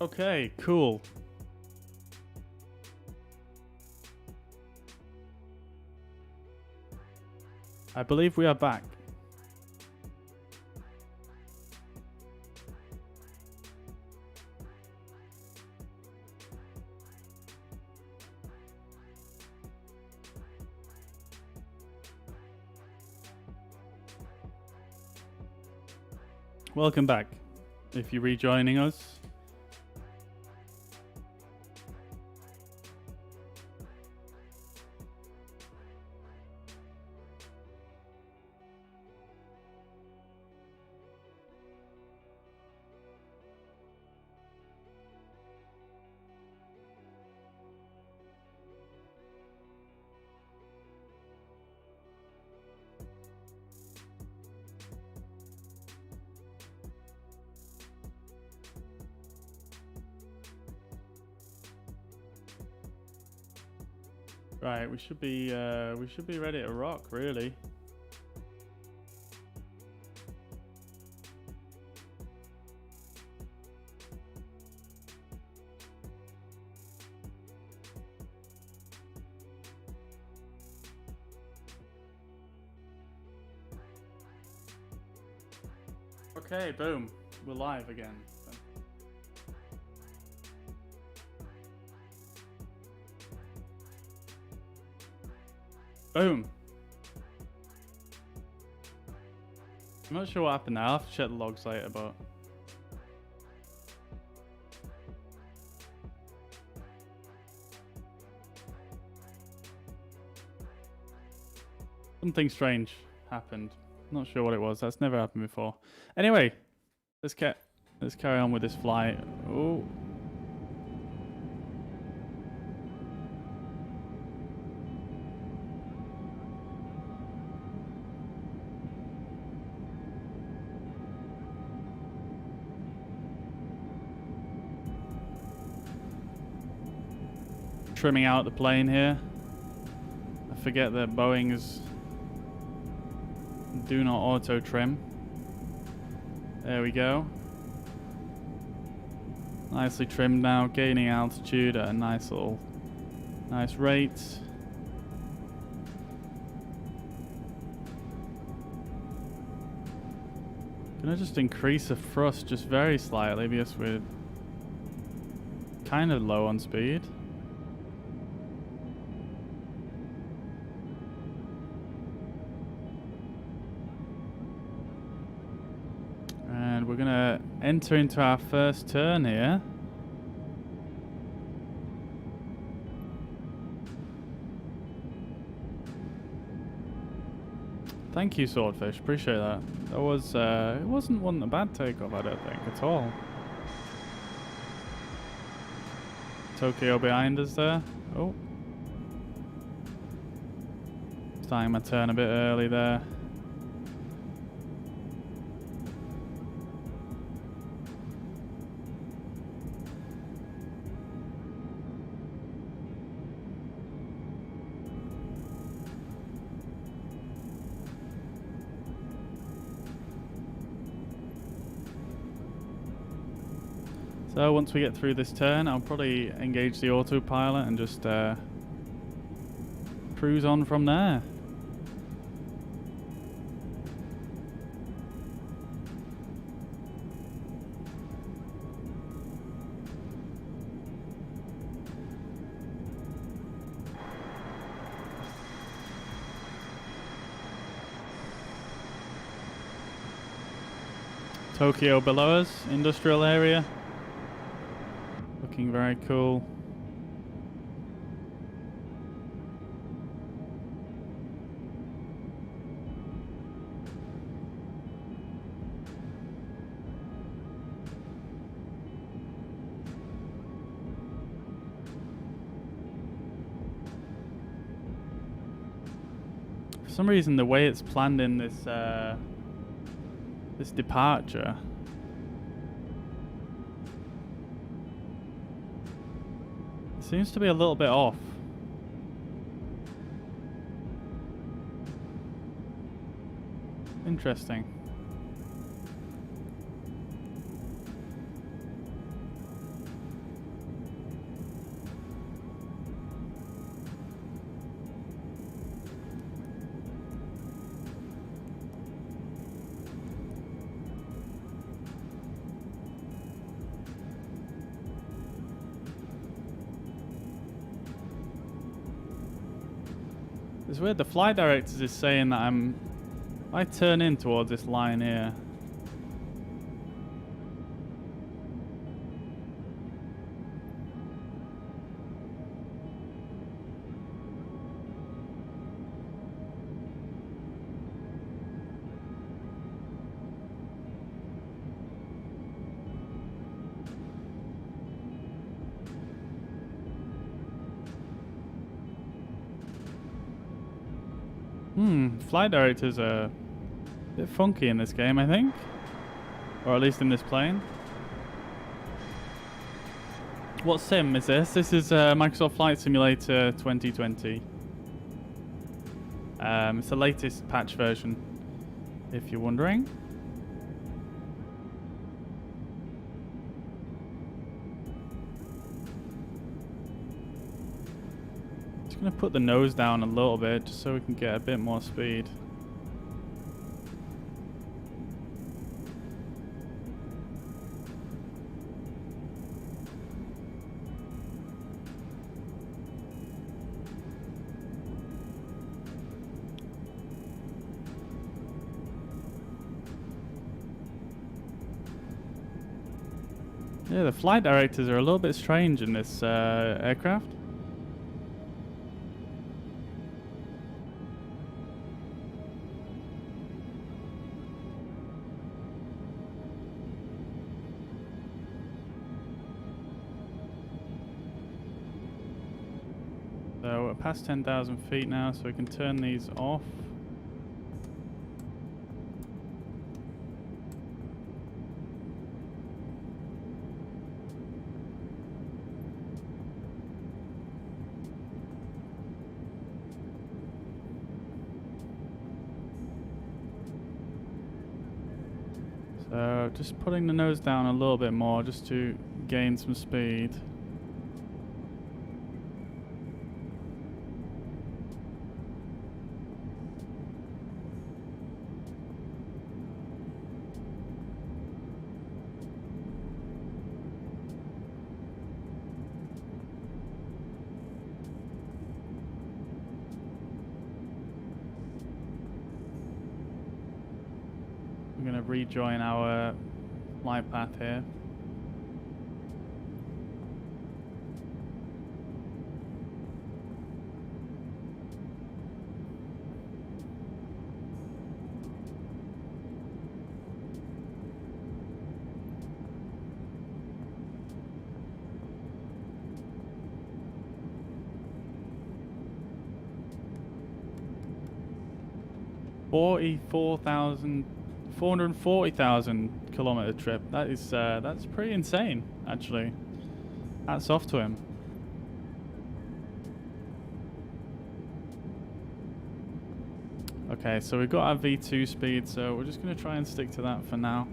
Okay, cool. I believe we are back. Welcome back. If you're rejoining us. Right, we should be ready to rock, really. Okay, boom. We're live again. Boom. I'm not sure what happened there. I'll have to check the logs later, but... something strange happened. Not sure what it was. That's never happened before. Anyway, let's carry on with this flight. Oh. Trimming out the plane here. I forget that Boeing's do not auto trim. There we go. Nicely trimmed now, gaining altitude at a nice rate. Gonna just increase the thrust just very slightly because we're kind of low on speed. We're gonna enter into our first turn here. Thank you, Swordfish. Appreciate that. That was it wasn't a bad takeoff, I don't think at all. Tokyo behind us there. Oh, starting my turn a bit early there. So once we get through this turn, I'll probably engage the autopilot and just cruise on from there. Tokyo below us, industrial area. Looking very cool. For some reason, the way it's planned in this this departure, seems to be a little bit off. Interesting. It's weird, the flight directors is saying that I turn in towards this line here. Flight directors are a bit funky in this game, I think. Or at least in this plane. What sim is this? This is Microsoft Flight Simulator 2020. It's the latest patch version, if you're wondering. I'm going to put the nose down a little bit just so we can get a bit more speed. Yeah, the flight directors are a little bit strange in this aircraft. So we're past 10,000 feet now, so we can turn these off. So just putting the nose down a little bit more just to gain some speed. I'm going to rejoin our flight path here. $440,000 kilometer trip. That is that's pretty insane, actually. Hats off to him. Okay, so we've got our V2 speed, so we're just going to try and stick to that for now.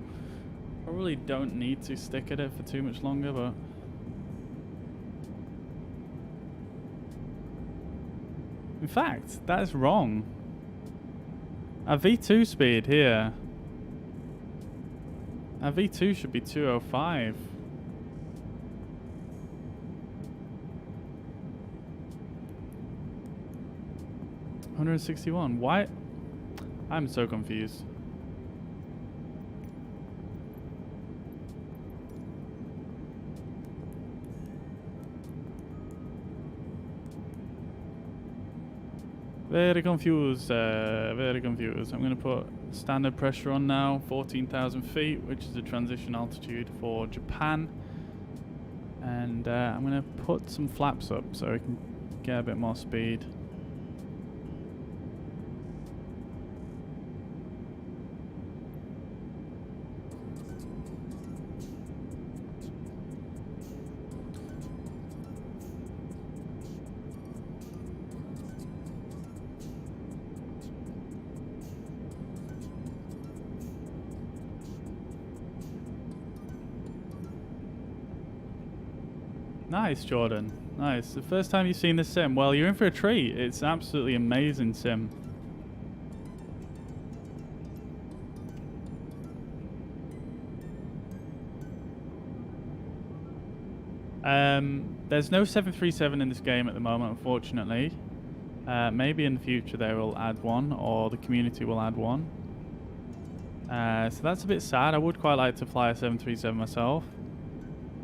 Probably don't need to stick at it for too much longer, but in fact, that is wrong. Our V2 speed here. Our V2 should be 205. $161. Why? I'm so confused. Very confused, very confused. I'm going to put standard pressure on now, 14,000 feet, which is the transition altitude for Japan. And I'm going to put some flaps up so we can get a bit more speed. Nice, Jordan. Nice. The first time you've seen this sim. Well, you're in for a treat. It's absolutely amazing sim. There's no 737 in this game at the moment, unfortunately. Maybe in the future they will add one, or the community will add one. So that's a bit sad. I would quite like to fly a 737 myself.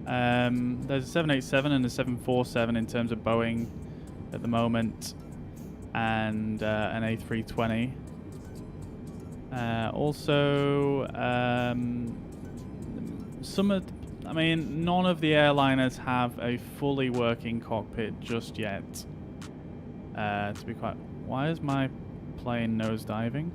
There's a 787 and a 747 in terms of Boeing at the moment, and an A320. Also, I mean, none of the airliners have a fully working cockpit just yet. To be quite... Why is my plane nosediving?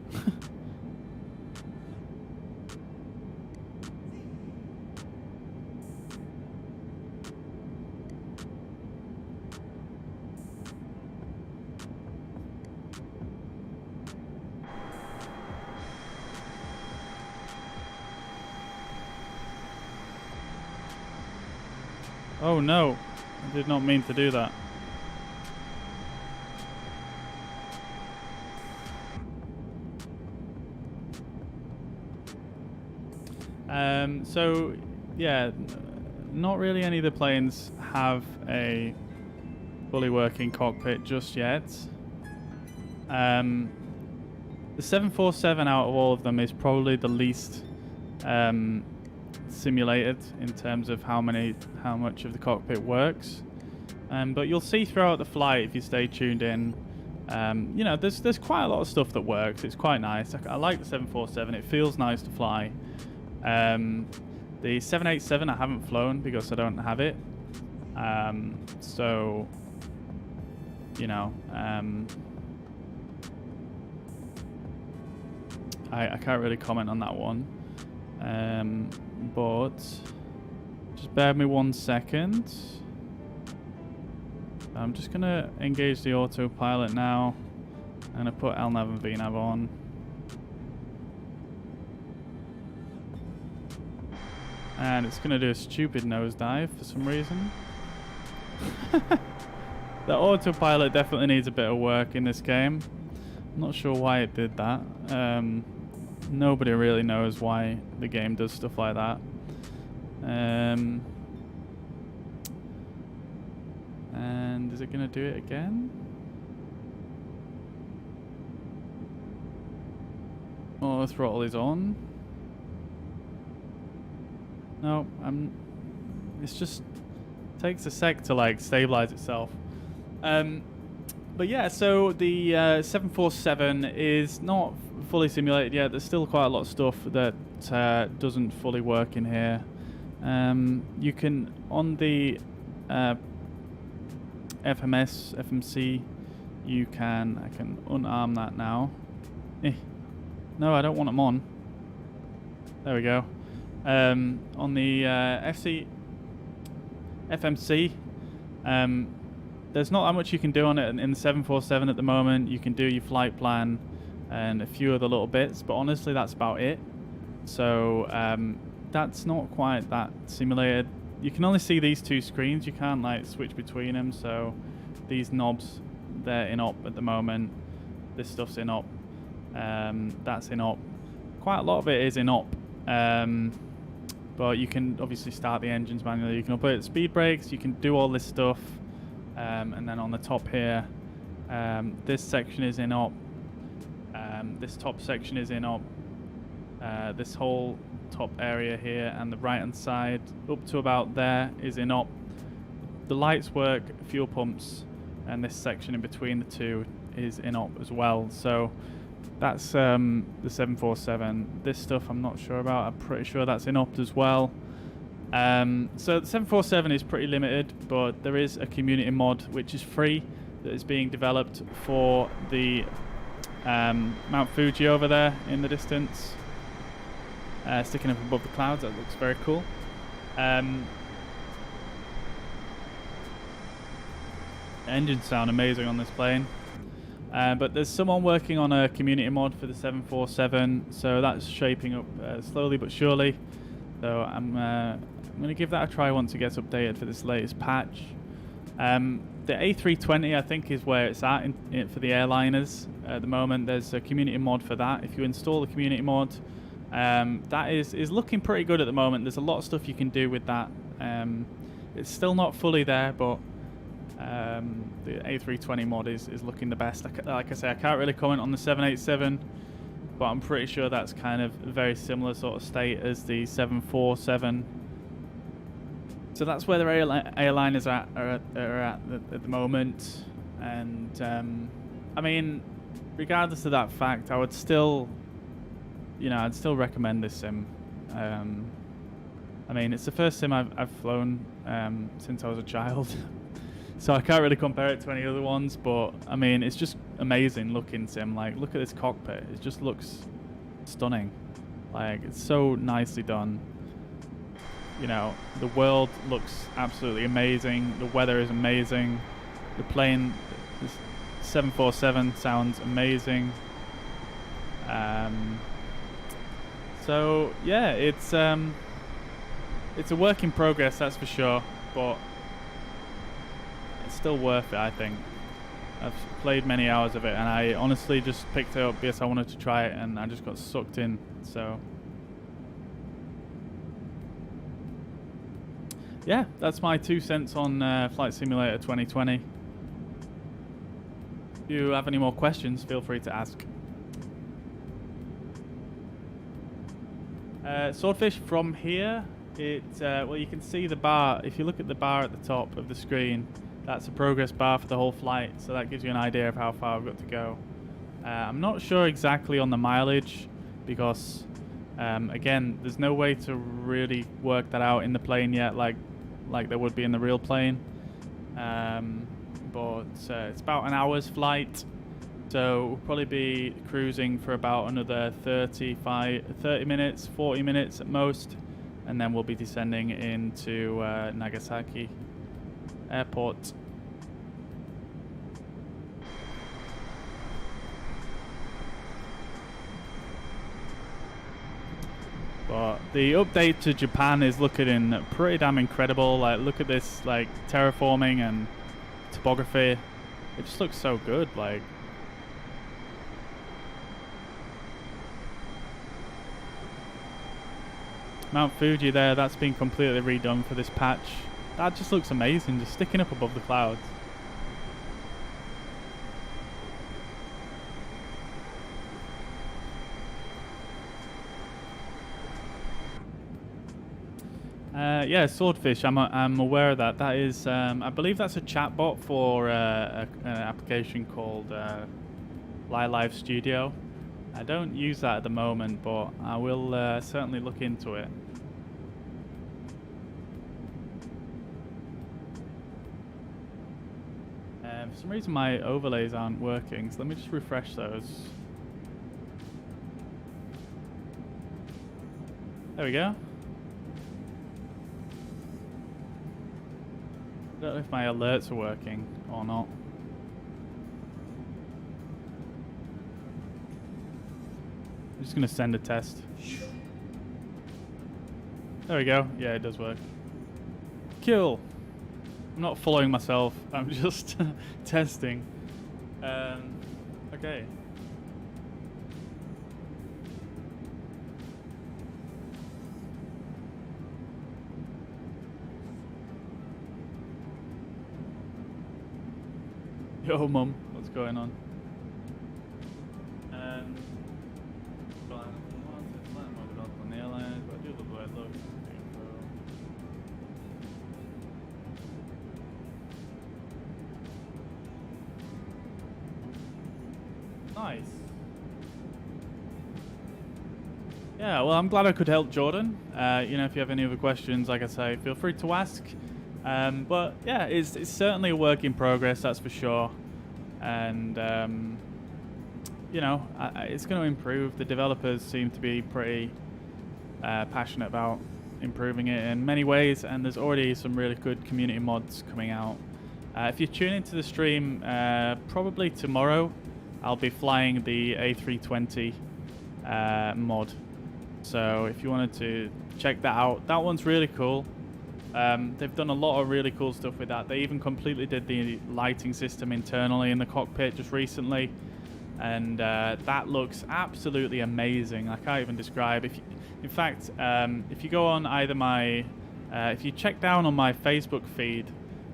Oh no, I did not mean to do that. So yeah, not really any of the planes have a fully working cockpit just yet. The 747 out of all of them is probably the least simulated in terms of how much of the cockpit works, but you'll see throughout the flight, if you stay tuned in, you know, there's quite a lot of stuff that works. It's quite nice. I like the 747. It feels nice to fly. The 787 I haven't flown because I don't have it, so you know, I can't really comment on that one. But just bear with me 1 second. I'm just gonna engage the autopilot now. I'm gonna put LNAV and VNAV on. And it's gonna do a stupid nosedive for some reason. The autopilot definitely needs a bit of work in this game. I'm not sure why it did that. Nobody really knows why the game does stuff like that. And is it going to do it again? Oh, the throttle is on. No, it's just takes a sec to like stabilize itself. But yeah, so the 747 is not fully simulated yet. There's still quite a lot of stuff that doesn't fully work in here. You can, on the FMC, I can unarm that now. No, I don't want them on. There we go. On the FMC, there's not that much you can do on it in the 747 at the moment. You can do your flight plan and a few other little bits, but honestly that's about it. So that's not quite that simulated. You can only see these two screens. You can't like switch between them. So these knobs, they're in op at the moment. This stuff's in op. That's in op. Quite a lot of it is in op. But you can obviously start the engines manually. You can operate speed brakes. You can do all this stuff. And then on the top here, this section is in op. This top section is in op. This whole top area here and the right hand side up to about there is in op. The lights work, fuel pumps, and this section in between the two is in op as well. So that's the 747. This stuff I'm not sure about. I'm pretty sure that's in op as well. So the 747 is pretty limited, but there is a community mod which is free that is being developed for the Mount Fuji over there in the distance, sticking up above the clouds. That looks very cool. Engines sound amazing on this plane. But there's someone working on a community mod for the 747, so that's shaping up slowly but surely. So I'm going to give that a try once it gets updated for this latest patch. The A320 I think is where it's at for the airliners at the moment. There's a community mod for that. If you install the community mod, that is looking pretty good at the moment. There's a lot of stuff you can do with that. It's still not fully there, but The A320 mod is looking the best. Like I say, I can't really comment on the 787, but I'm pretty sure that's kind of a very similar sort of state as the 747. So that's where the airliners are at the moment. And I mean, regardless of that fact, I would still, I'd still recommend this sim. I mean, it's the first sim I've flown since I was a child. So I can't really compare it to any other ones, but I mean, it's just amazing looking sim. Like, look at this cockpit. It just looks stunning. Like, it's so nicely done. The world looks absolutely amazing. The weather is amazing. The plane, this 747 sounds amazing. So yeah, it's a work in progress, that's for sure, but it's still worth it, I think. I've played many hours of it, and I honestly just picked it up because I wanted to try it, and I just got sucked in. So yeah, that's my 2 cents on Flight Simulator 2020. If you have any more questions, feel free to ask. Swordfish, from here, well, you can see the bar. If you look at the bar at the top of the screen, that's a progress bar for the whole flight, so that gives you an idea of how far I've got to go. I'm not sure exactly on the mileage because, again, there's no way to really work that out in the plane yet, like there would be in the real plane. But it's about an hour's flight, so we'll probably be cruising for about another 30 minutes, 40 minutes at most, and then we'll be descending into Nagasaki Airport. But the update to Japan is looking pretty damn incredible. Like, look at this, like, terraforming and topography. It just looks so good. Like, Mount Fuji there, that's been completely redone for this patch. That just looks amazing, just sticking up above the clouds. Yeah, Swordfish, I'm aware of that. That is, I believe that's a chatbot for an application called Live Studio. I don't use that at the moment, but I will certainly look into it. For some reason my overlays aren't working, so let me just refresh those. There we go. I don't know if my alerts are working or not. I'm just going to send a test. There we go. Yeah, it does work. Cool. I'm not following myself. I'm just testing. Okay. Yo, Mum, what's going on? Nice. Yeah, well, I'm glad I could help, Jordan. If you have any other questions, like I say, feel free to ask. But yeah, it's certainly a work in progress, that's for sure. And it's going to improve. The developers seem to be pretty passionate about improving it in many ways, and there's already some really good community mods coming out. If you tune into the stream, probably tomorrow, I'll be flying the A320 mod. So if you wanted to check that out, that one's really cool. They've done a lot of really cool stuff with that. They even completely did the lighting system internally in the cockpit just recently, and that looks absolutely amazing. I can't even describe. In fact, if you go on either my, if you check down on my Facebook feed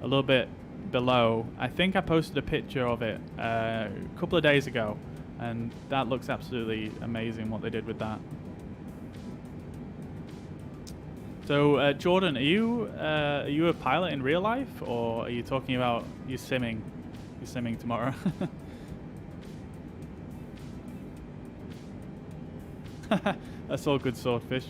a little bit below. I think I posted a picture of it a couple of days ago, and that looks absolutely amazing what they did with that. So Jordan, are you a pilot in real life, or are you talking about you simming? You're simming tomorrow. That's all good, Swordfish.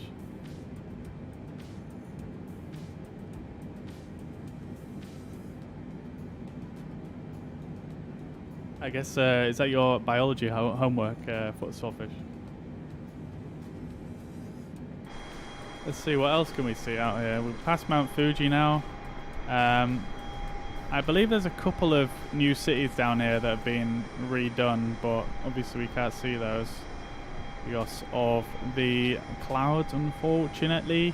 I guess, is that your biology homework, Swordfish? Let's see, what else can we see out here? We've passed Mount Fuji now. I believe there's a couple of new cities down here that have been redone, but obviously we can't see those because of the clouds, unfortunately.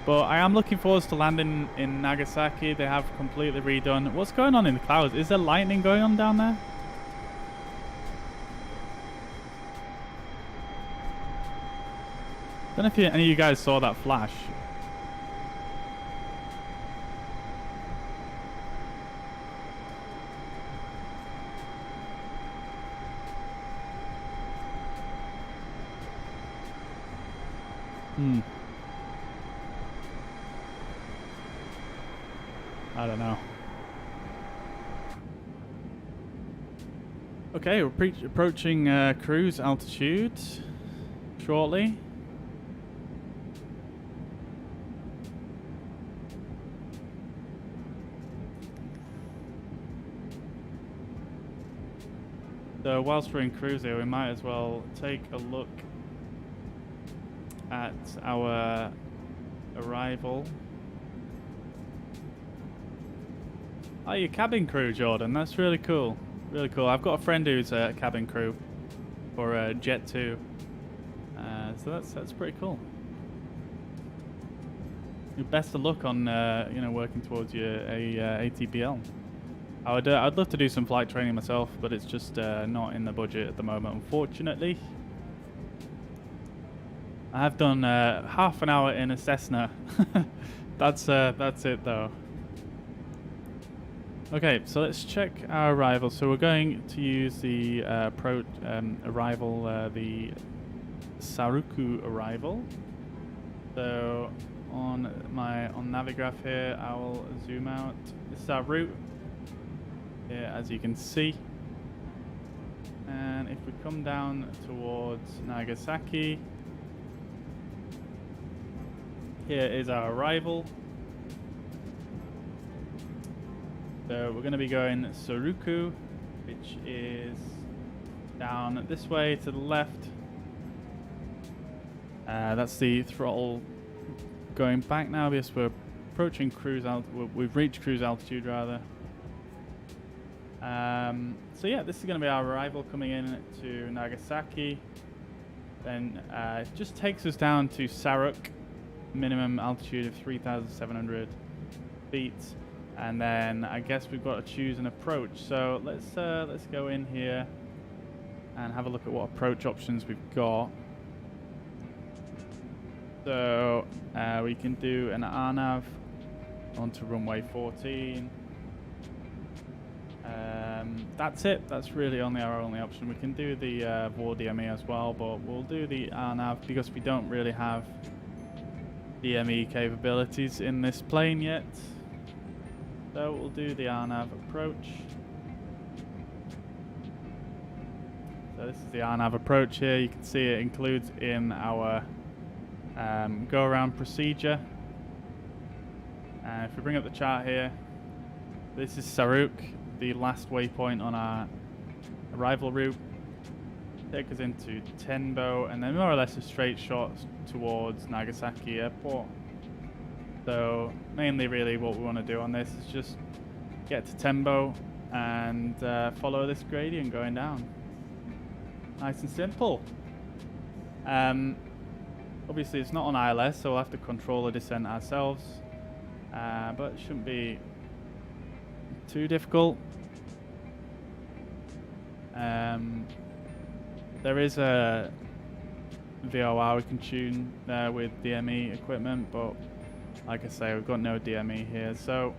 But I am looking forward to landing in Nagasaki. They have completely redone. What's going on in the clouds? Is there lightning going on down there? I don't know if any of you guys saw that flash. I don't know. Okay, we're approaching cruise altitude shortly. So whilst we're in cruise here, we might as well take a look at our arrival. Oh, your cabin crew, Jordan. That's really cool. Really cool. I've got a friend who's a cabin crew for Jet 2. So that's pretty cool. Best of luck on you know, working towards your ATPL. I'd love to do some flight training myself, but it's just not in the budget at the moment, unfortunately. I have done half an hour in a Cessna. That's it though. Okay, so let's check our arrival. So we're going to use the arrival, the Saruku Arrival. So on Navigraph here, I will zoom out. This is our route here, as you can see. And if we come down towards Nagasaki, here is our arrival. So we're going to be going Saruku, which is down this way to the left. That's the throttle going back now because we're approaching cruise altitude. We've reached cruise altitude rather. So yeah, this is going to be our arrival coming in to Nagasaki. Then it just takes us down to Saruk, minimum altitude of 3,700 feet. And then I guess we've got to choose an approach. So let's go in here and have a look at what approach options we've got. So we can do an RNAV onto runway 14. That's it. That's really our only option. We can do the VOR DME as well, but we'll do the RNAV because we don't really have DME capabilities in this plane yet. So we'll do the RNAV approach. So this is the RNAV approach here. You can see it includes in our go around procedure. If we bring up the chart here, this is Saruk, the last waypoint on our arrival route. Take us into Tenbo and then more or less a straight shot towards Nagasaki Airport. So mainly really what we want to do on this is just get to Tenbo and follow this gradient going down. Nice and simple. Obviously it's not on ILS, so we'll have to control the descent ourselves, but it shouldn't be too difficult. There is a VOR we can tune with DME equipment, but like I say, we've got no DME here, so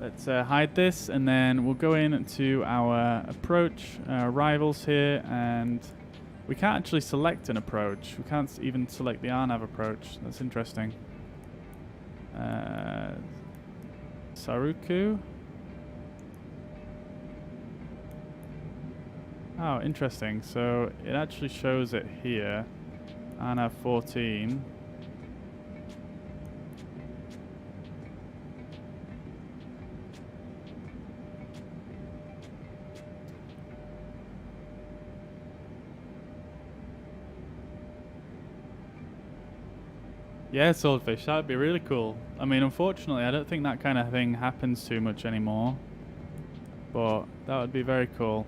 Let's hide this, and then we'll go into our approach, arrivals here, and we can't actually select an approach. We can't even select the Nav approach. That's interesting. Saruku. Oh, interesting. So it actually shows it here. Nav 14. Yeah, Swordfish, that would be really cool. I mean, unfortunately, I don't think that kind of thing happens too much anymore. But that would be very cool.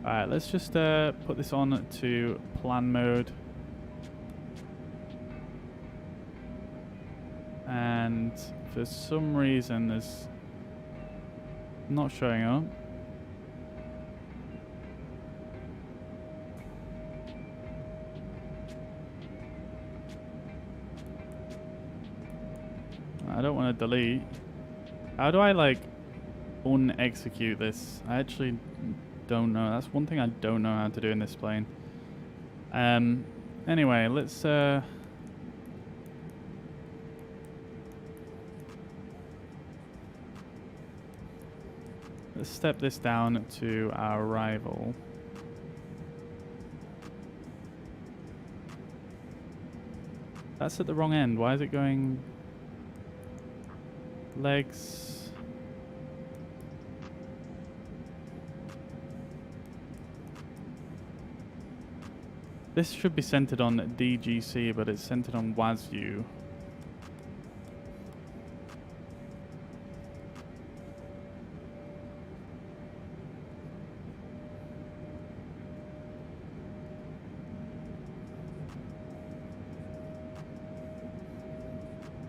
Alright, let's just put this on to plan mode. And for some reason, it's not showing up. I don't want to delete. How do I like unexecute this? I actually don't know. That's one thing I don't know how to do in this plane. Anyway, let's step this down to our arrival. That's at the wrong end. Why is it going legs? This should be centered on DGC, but it's centered on WASU.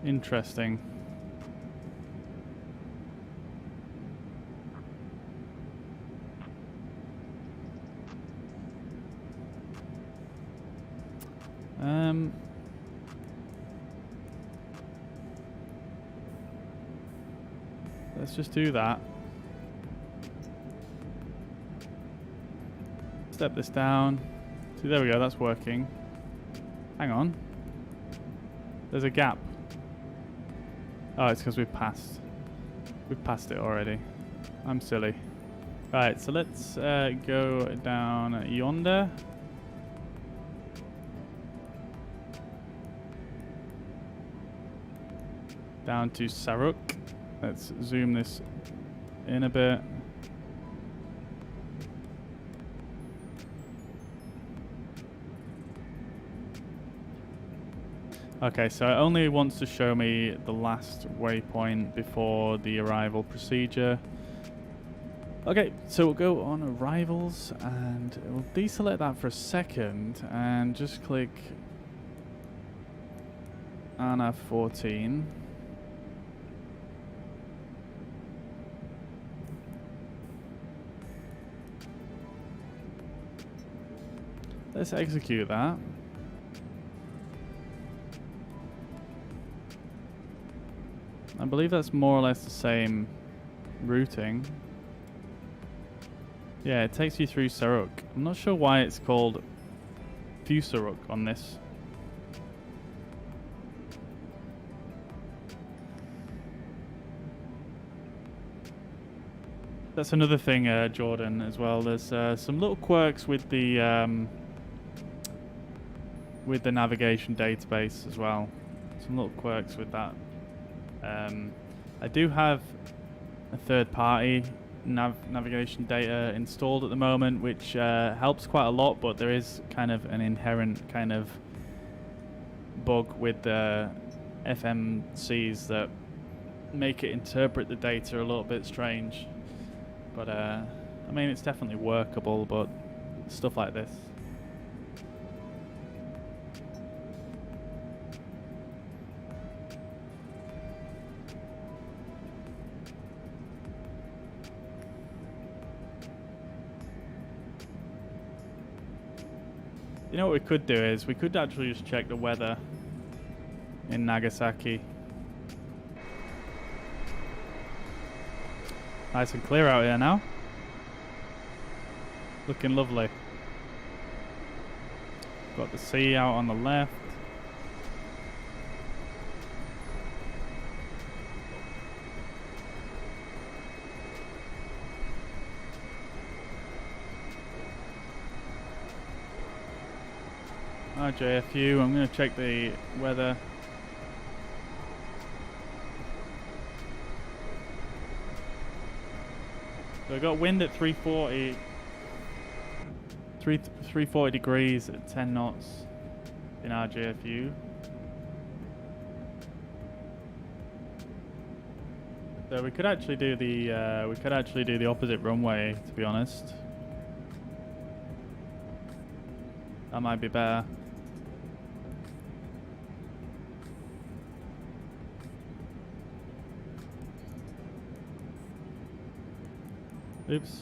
Interesting. Let's just do that. Step this down. See, there we go, that's working. Hang on. There's a gap. Oh, it's because we've passed. We've passed it already. I'm silly. Right, so let's go down yonder. Down to Saruk. Let's zoom this in a bit. Okay, so it only wants to show me the last waypoint before the arrival procedure. Okay, so we'll go on arrivals and we'll deselect that for a second and just click Nav 14. Let's execute that. I believe that's more or less the same routing. Yeah, it takes you through Saruk. I'm not sure why it's called Viewsonic on this. That's another thing, Jordan, as well. There's some little quirks with the navigation database as well. Some little quirks with that. I do have a third-party navigation data installed at the moment, which helps quite a lot, but there is kind of an inherent kind of bug with the FMCs that make it interpret the data a little bit strange. But I mean, it's definitely workable, but stuff like this. You know what we could do is we could actually just check the weather in Nagasaki. Nice and clear out here now. Looking lovely. Got the sea out on the left. JFU, I'm going to check the weather. So I got wind at 340 degrees at 10 knots in our JFU. So we could actually do the opposite runway, to be honest. That might be better. Oops.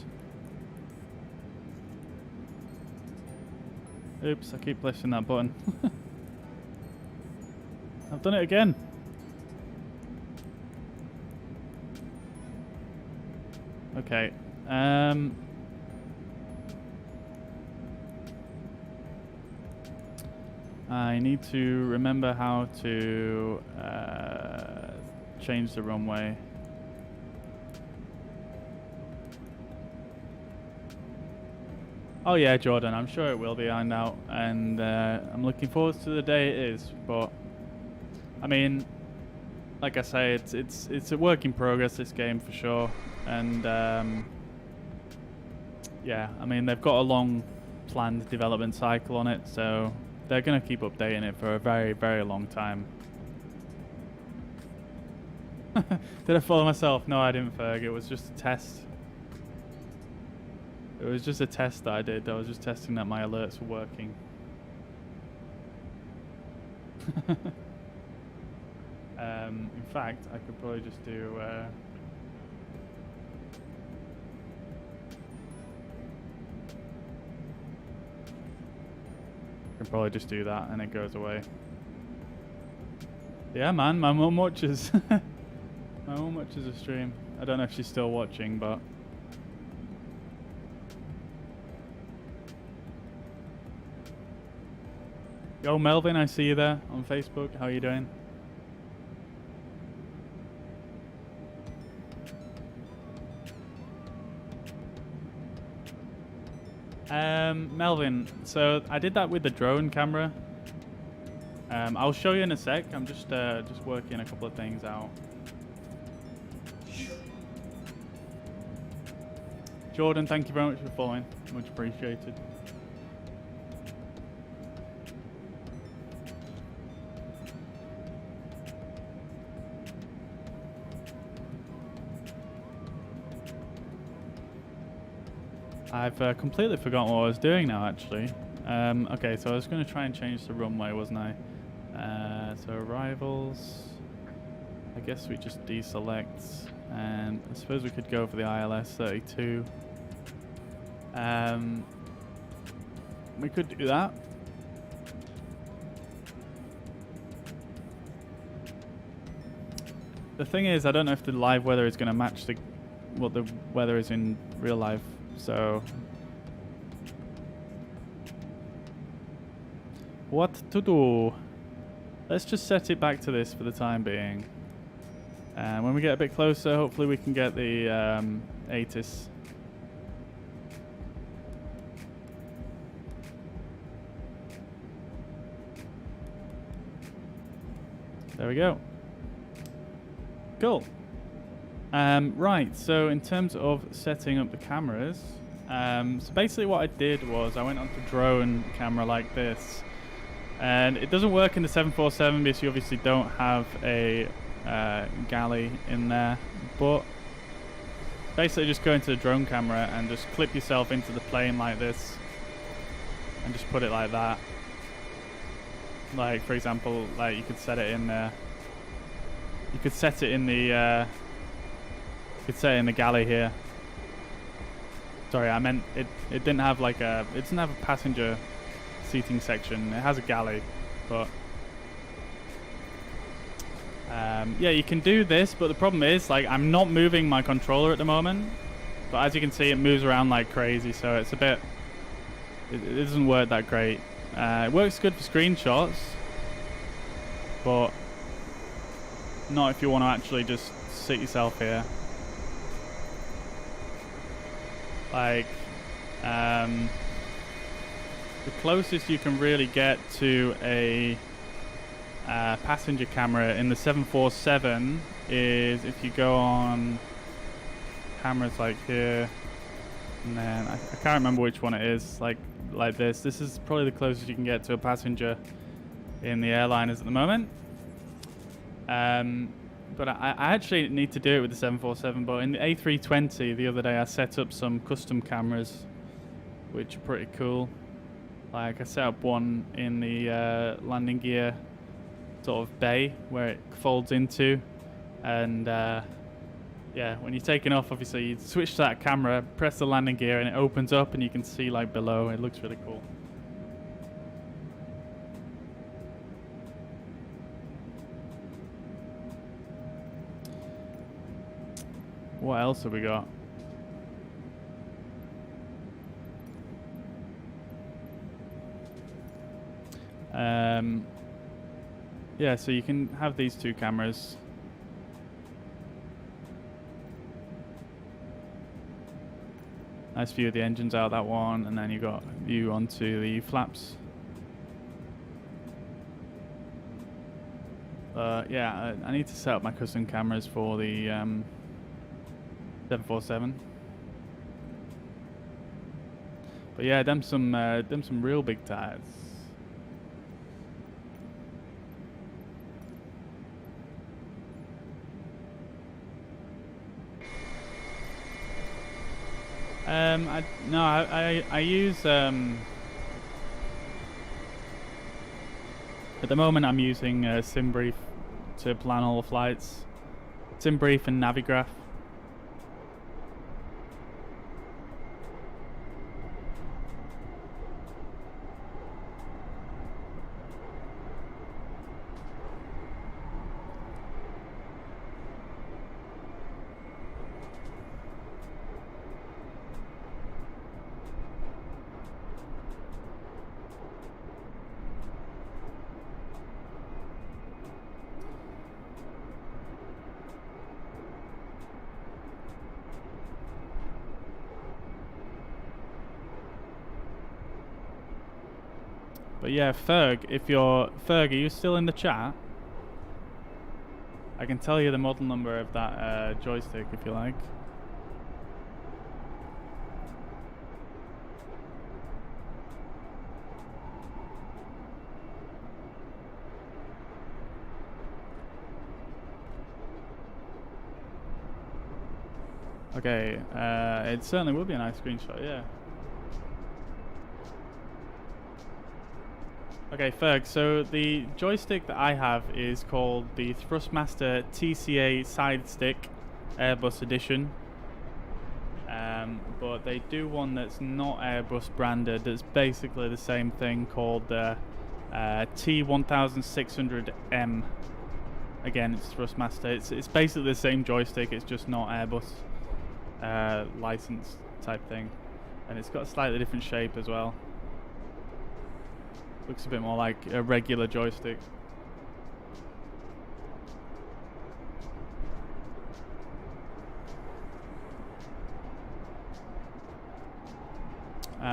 Oops, I keep pressing that button. I've done it again. Okay. I need to remember how to change the runway. Oh yeah, Jordan, I'm sure it will be ironed out, and I'm looking forward to the day it is. But I mean, like I say, it's a work in progress, this game, for sure. And yeah, I mean, they've got a long planned development cycle on it, so they're going to keep updating it for a very, very long time. Did I follow myself? No, I didn't, Ferg. It was just a test. It was just a test that I did. I was just testing that my alerts were working. In fact, I could probably just do... I can probably just do that and it goes away. Yeah, man, my mum watches. My mum watches a stream. I don't know if she's still watching, but... Yo, Melvin, I see you there on Facebook. How are you doing? Melvin, so I did that with the drone camera. I'll show you in a sec. I'm just working a couple of things out. Jordan, thank you very much for following. Much appreciated. I've completely forgotten what I was doing now, actually. Okay, so I was going to try and change the runway, wasn't I? So arrivals. I guess we just deselect, and I suppose we could go for the ILS 32. We could do that. The thing is, I don't know if the live weather is going to match what the weather is in real life. So, what to do? Let's just set it back to this for the time being. And when we get a bit closer, hopefully we can get the ATIS. There we go. Cool. Right, so in terms of setting up the cameras, so basically what I did was I went onto drone camera like this, and it doesn't work in the 747 because you obviously don't have a galley in there, but basically just go into the drone camera and just clip yourself into the plane like this and just put it like that. Like, for example, like you could set it in there. You could set it in the galley here. Sorry, I meant it didn't have like it doesn't have a passenger seating section. It has a galley, but Yeah, you can do this, but the problem is, like, I'm not moving my controller at the moment. But as you can see, it moves around like crazy, so it's a bit... It doesn't work that great. It works good for screenshots, but not if you want to actually just sit yourself here. Like, the closest you can really get to a passenger camera in the 747 is if you go on cameras like here, and then I can't remember which one it is, like this. This is probably the closest you can get to a passenger in the airliners at the moment. But I actually need to do it with the 747, but in the A320 the other day I set up some custom cameras which are pretty cool. Like, I set up one in the landing gear sort of bay where it folds into, and yeah, when you're taking off, obviously you switch to that camera, press the landing gear, and it opens up and you can see like below. It looks really cool. What else have we got? Yeah, so you can have these two cameras. Nice view of the engines out that one, and then you got view onto the flaps. Yeah, I need to set up my custom cameras for the 747. But yeah, them some real big tires. I use at the moment I'm using SimBrief to plan all the flights. SimBrief and Navigraph. But yeah, Ferg, Ferg, are you still in the chat? I can tell you the model number of that joystick if you like. Okay, it certainly would be a nice screenshot, yeah. Okay, Ferg, so the joystick that I have is called the Thrustmaster TCA Sidestick Airbus Edition. But they do one that's not Airbus branded, that's basically the same thing, called the T1600M. Again, it's Thrustmaster. It's basically the same joystick, it's just not Airbus license type thing. And it's got a slightly different shape as well. Looks a bit more like a regular joystick.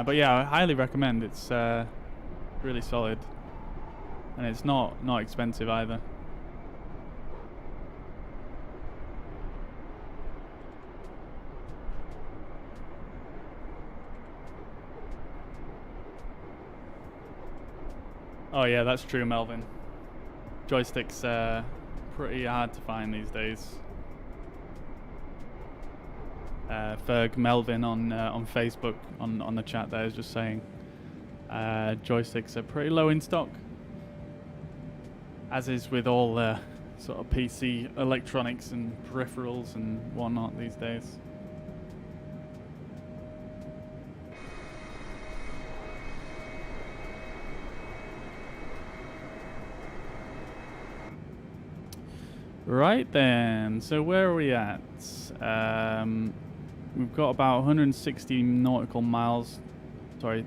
But yeah, I highly recommend. It's really solid, and it's not expensive either. Oh yeah, that's true, Melvin. Joysticks pretty hard to find these days. Ferg Melvin on Facebook on the chat there is just saying joysticks are pretty low in stock, as is with all sort of PC electronics and peripherals and whatnot these days. Right then, so where are we at? We've got about 160 nautical miles, sorry,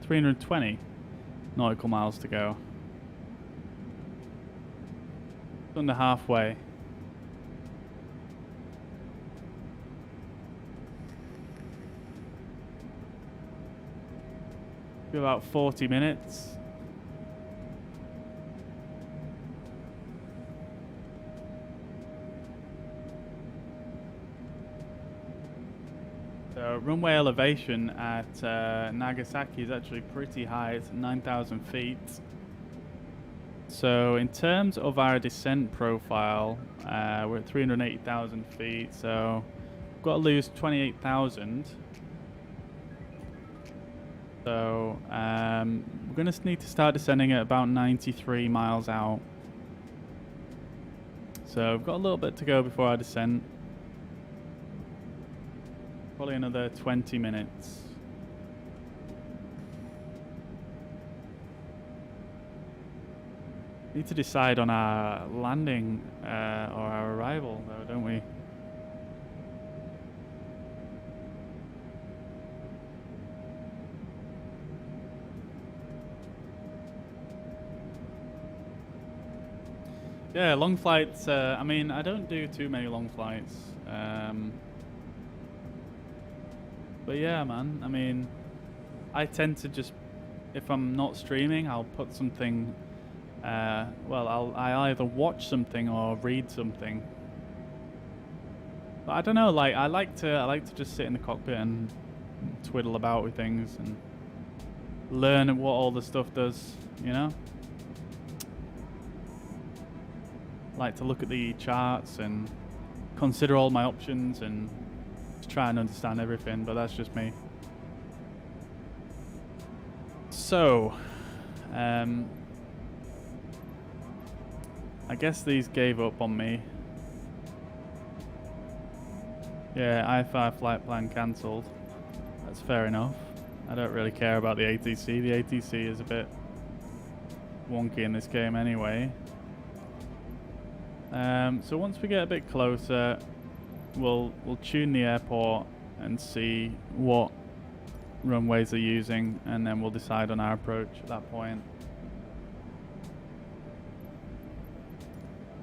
320 nautical miles to go. Under halfway. Be about 40 minutes. So runway elevation at Nagasaki is actually pretty high. It's 9,000 feet. So in terms of our descent profile, we're at 380,000 feet. So we've got to lose 28,000. So we're going to need to start descending at about 93 miles out. So we've got a little bit to go before our descent. Probably another 20 minutes. Need to decide on our landing or our arrival though, don't we? Yeah, long flights, I mean, I don't do too many long flights. But yeah, man, I mean, I tend to just, if I'm not streaming, I'll put something, well, I either watch something or read something. But I don't know, like, I like to just sit in the cockpit and twiddle about with things and learn what all the stuff does, you know? Like to look at the charts and consider all my options and try and understand everything, but that's just me. So, I guess these gave up on me. Yeah, I-5 flight plan cancelled. That's fair enough. I don't really care about the ATC. The ATC is a bit wonky in this game anyway. So once we get a bit closer, we'll tune the airport and see what runways they're using, and then we'll decide on our approach at that point.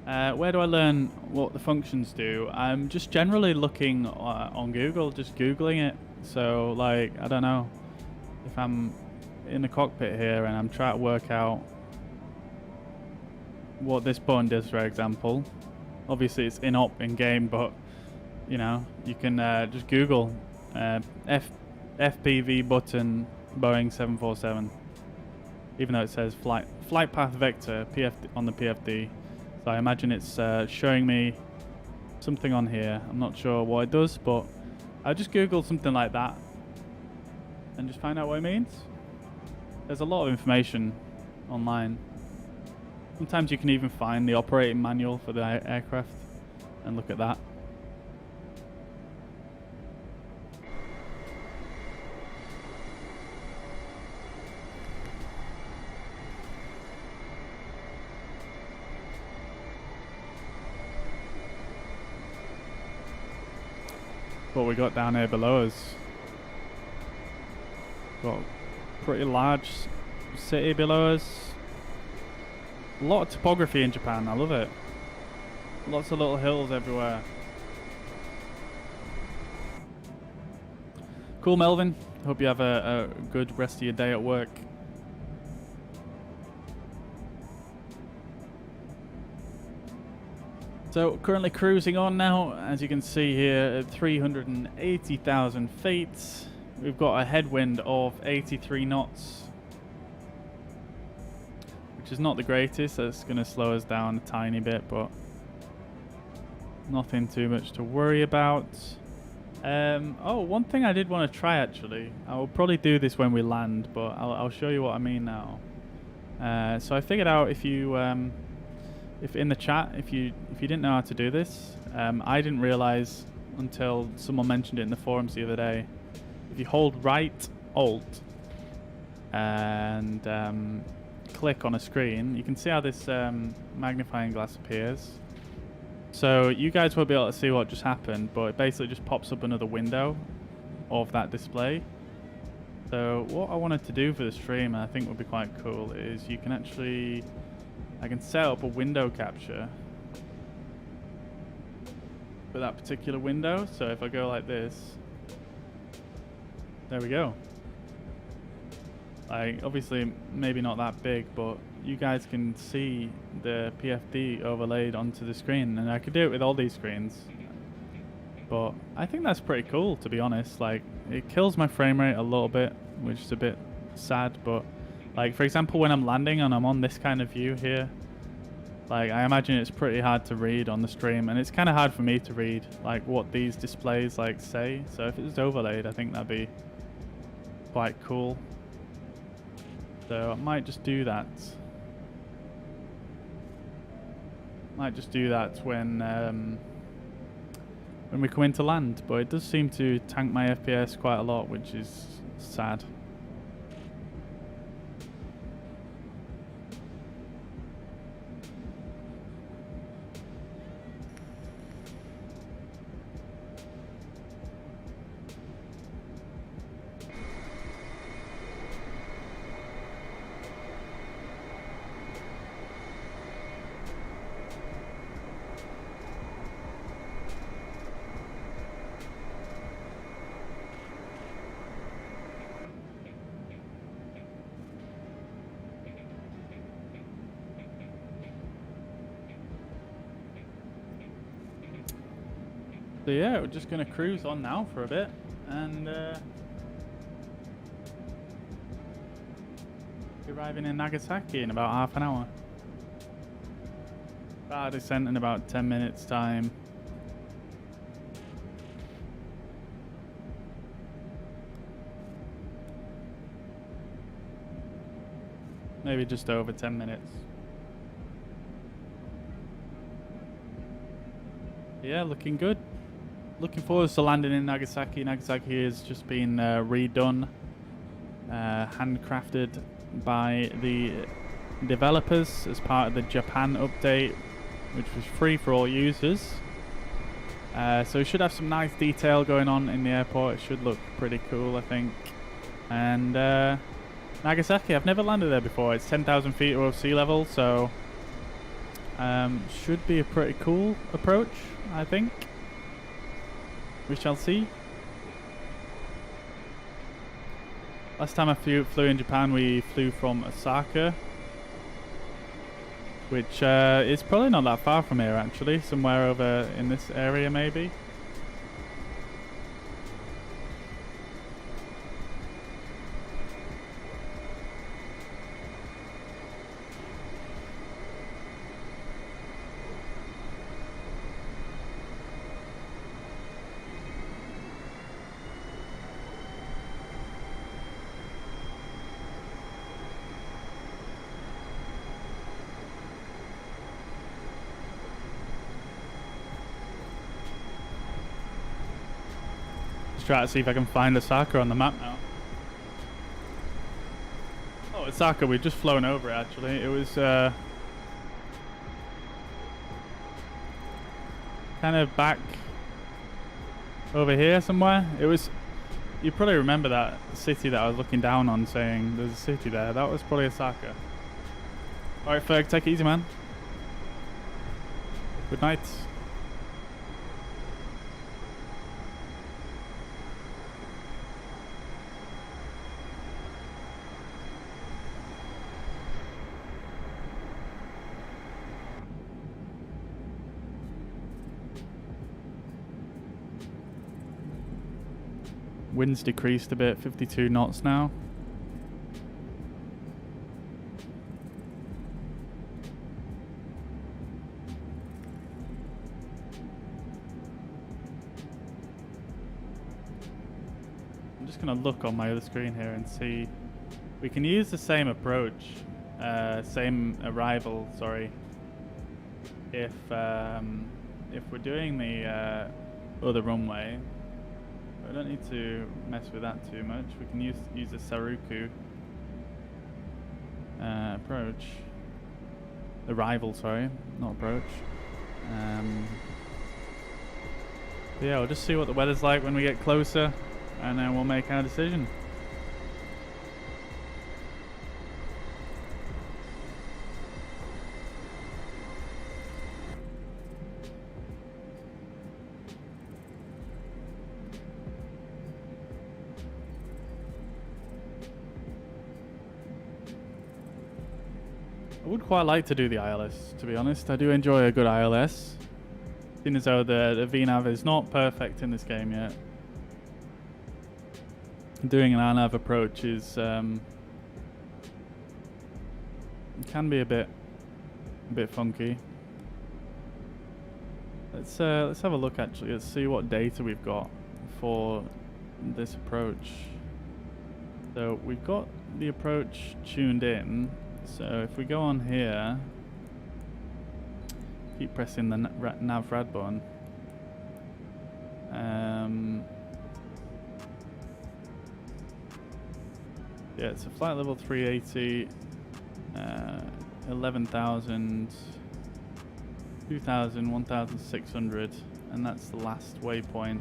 Where do I learn what the functions do? I'm just generally looking on Google, just Googling it. So like, I don't know, if I'm in the cockpit here and I'm trying to work out what this button does, for example. Obviously it's in game, but you know, you can just Google FPV button Boeing 747, even though it says flight path vector on the PFD. So I imagine it's showing me something on here. I'm not sure what it does, but I'll just Google something like that and just find out what it means. There's a lot of information online. Sometimes you can even find the operating manual for the aircraft and look at that. What we got down here below us. Got a pretty large city below us. A lot of topography in Japan, I love it. Lots of little hills everywhere. Cool, Melvin. Hope you have a good rest of your day at work. So currently cruising on now, as you can see here, at 380,000 feet. We've got a headwind of 83 knots. Which is not the greatest. That's going to slow us down a tiny bit, but nothing too much to worry about. Oh, one thing I did want to try actually. I will probably do this when we land, but I'll show you what I mean now. So I figured out if you, if in the chat, if you didn't know how to do this, I didn't realize until someone mentioned it in the forums the other day. If you hold right Alt and click on a screen, you can see how this magnifying glass appears. So you guys won't be able to see what just happened, but it basically just pops up another window of that display. So what I wanted to do for the stream, and I think would be quite cool, is you can actually, I can set up a window capture for that particular window. So if I go like this, there we go. Like, obviously maybe not that big, but you guys can see the PFD overlaid onto the screen, and I could do it with all these screens. But I think that's pretty cool, to be honest. Like, it kills my frame rate a little bit, which is a bit sad, but like, for example, when I'm landing and I'm on this kind of view here, like, I imagine it's pretty hard to read on the stream, and it's kind of hard for me to read like what these displays like say. So if it was overlaid, I think that'd be quite cool. So I might just do that. Might just do that when we come into land, but it does seem to tank my FPS quite a lot, which is sad. So yeah, we're just going to cruise on now for a bit, and be arriving in Nagasaki in about half an hour. Start descent in about 10 minutes time. Maybe just over 10 minutes. Yeah, looking good. Looking forward to landing in Nagasaki. Nagasaki has just been redone, handcrafted by the developers as part of the Japan update, which was free for all users. So it should have some nice detail going on in the airport. It should look pretty cool, I think. And Nagasaki, I've never landed there before. It's 10,000 feet above sea level, so should be a pretty cool approach, I think. We shall see. Last time I flew in Japan, we flew from Osaka, which is probably not that far from here, actually. Somewhere over in this area, maybe. Try to see if I can find Osaka on the map now. Oh, Osaka, we've just flown over it, actually. It was kind of back over here somewhere. It was, you probably remember that city that I was looking down on saying there's a city there. That was probably Osaka. Alright, Ferg, take it easy, man. Good night. Wind's decreased a bit, 52 knots now. I'm just going to look on my other screen here and see. We can use the same approach, same arrival, sorry, if we're doing the other runway. I don't need to mess with that too much. We can use the Saruku. approach. Arrival, sorry, not approach. Yeah, we'll just see what the weather's like when we get closer, and then we'll make our decision. I would quite like to do the ILS, to be honest. I do enjoy a good ILS. Seeing as though the VNAV is not perfect in this game yet. Doing an Nav Approach is can be a bit funky. Let's have a look actually. Let's see what data we've got for this approach. So we've got the approach tuned in. So if we go on here, keep pressing the nav rad button. Yeah, it's a flight level 380, 11,000, 2,000, 1,600, and that's the last waypoint.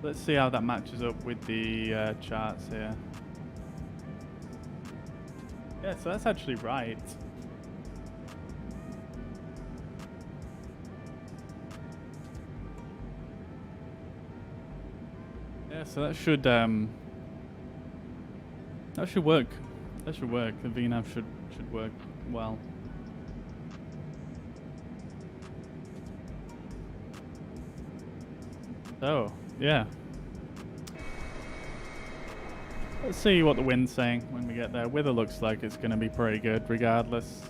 Let's see how that matches up with the charts here. Yeah, so that's actually right. Yeah, so that should work. That should work. The VNAV should work well. So, yeah. Let's see what the wind's saying when we get there. Weather looks like it's going to be pretty good regardless.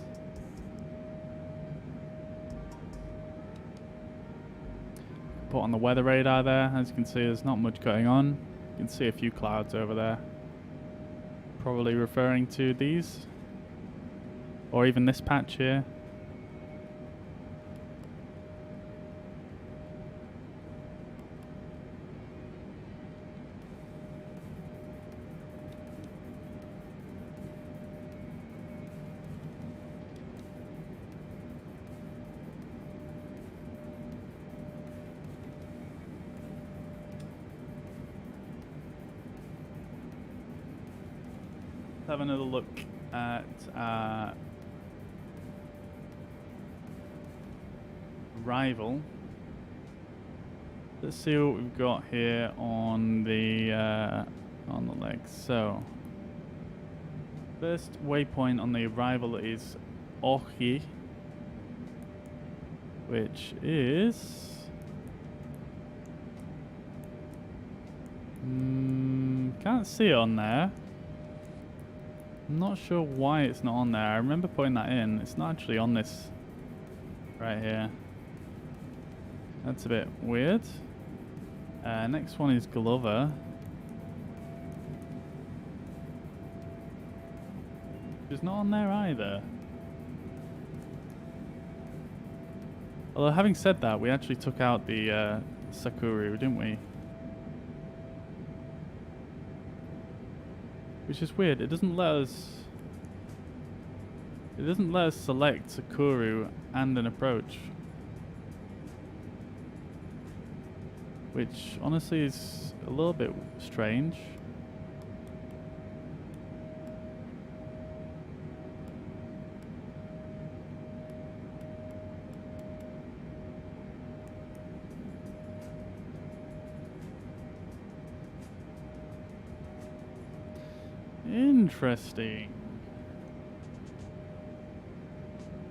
Put on the weather radar there. As you can see, there's not much going on. You can see a few clouds over there. Probably referring to these. Or even this patch here. Have another look at Arrival. Let's see what we've got here on the legs. So, first waypoint on the Arrival is Ohi, which is can't see it on there. I'm not sure why it's not on there. I remember putting that in. It's not actually on this right here. That's a bit weird. Next one is Glover. It's not on there either. Although having said that, we actually took out the Sakura, didn't we? Which is weird. It doesn't let us select Sakura and an approach. Which honestly is a little bit strange. Interesting.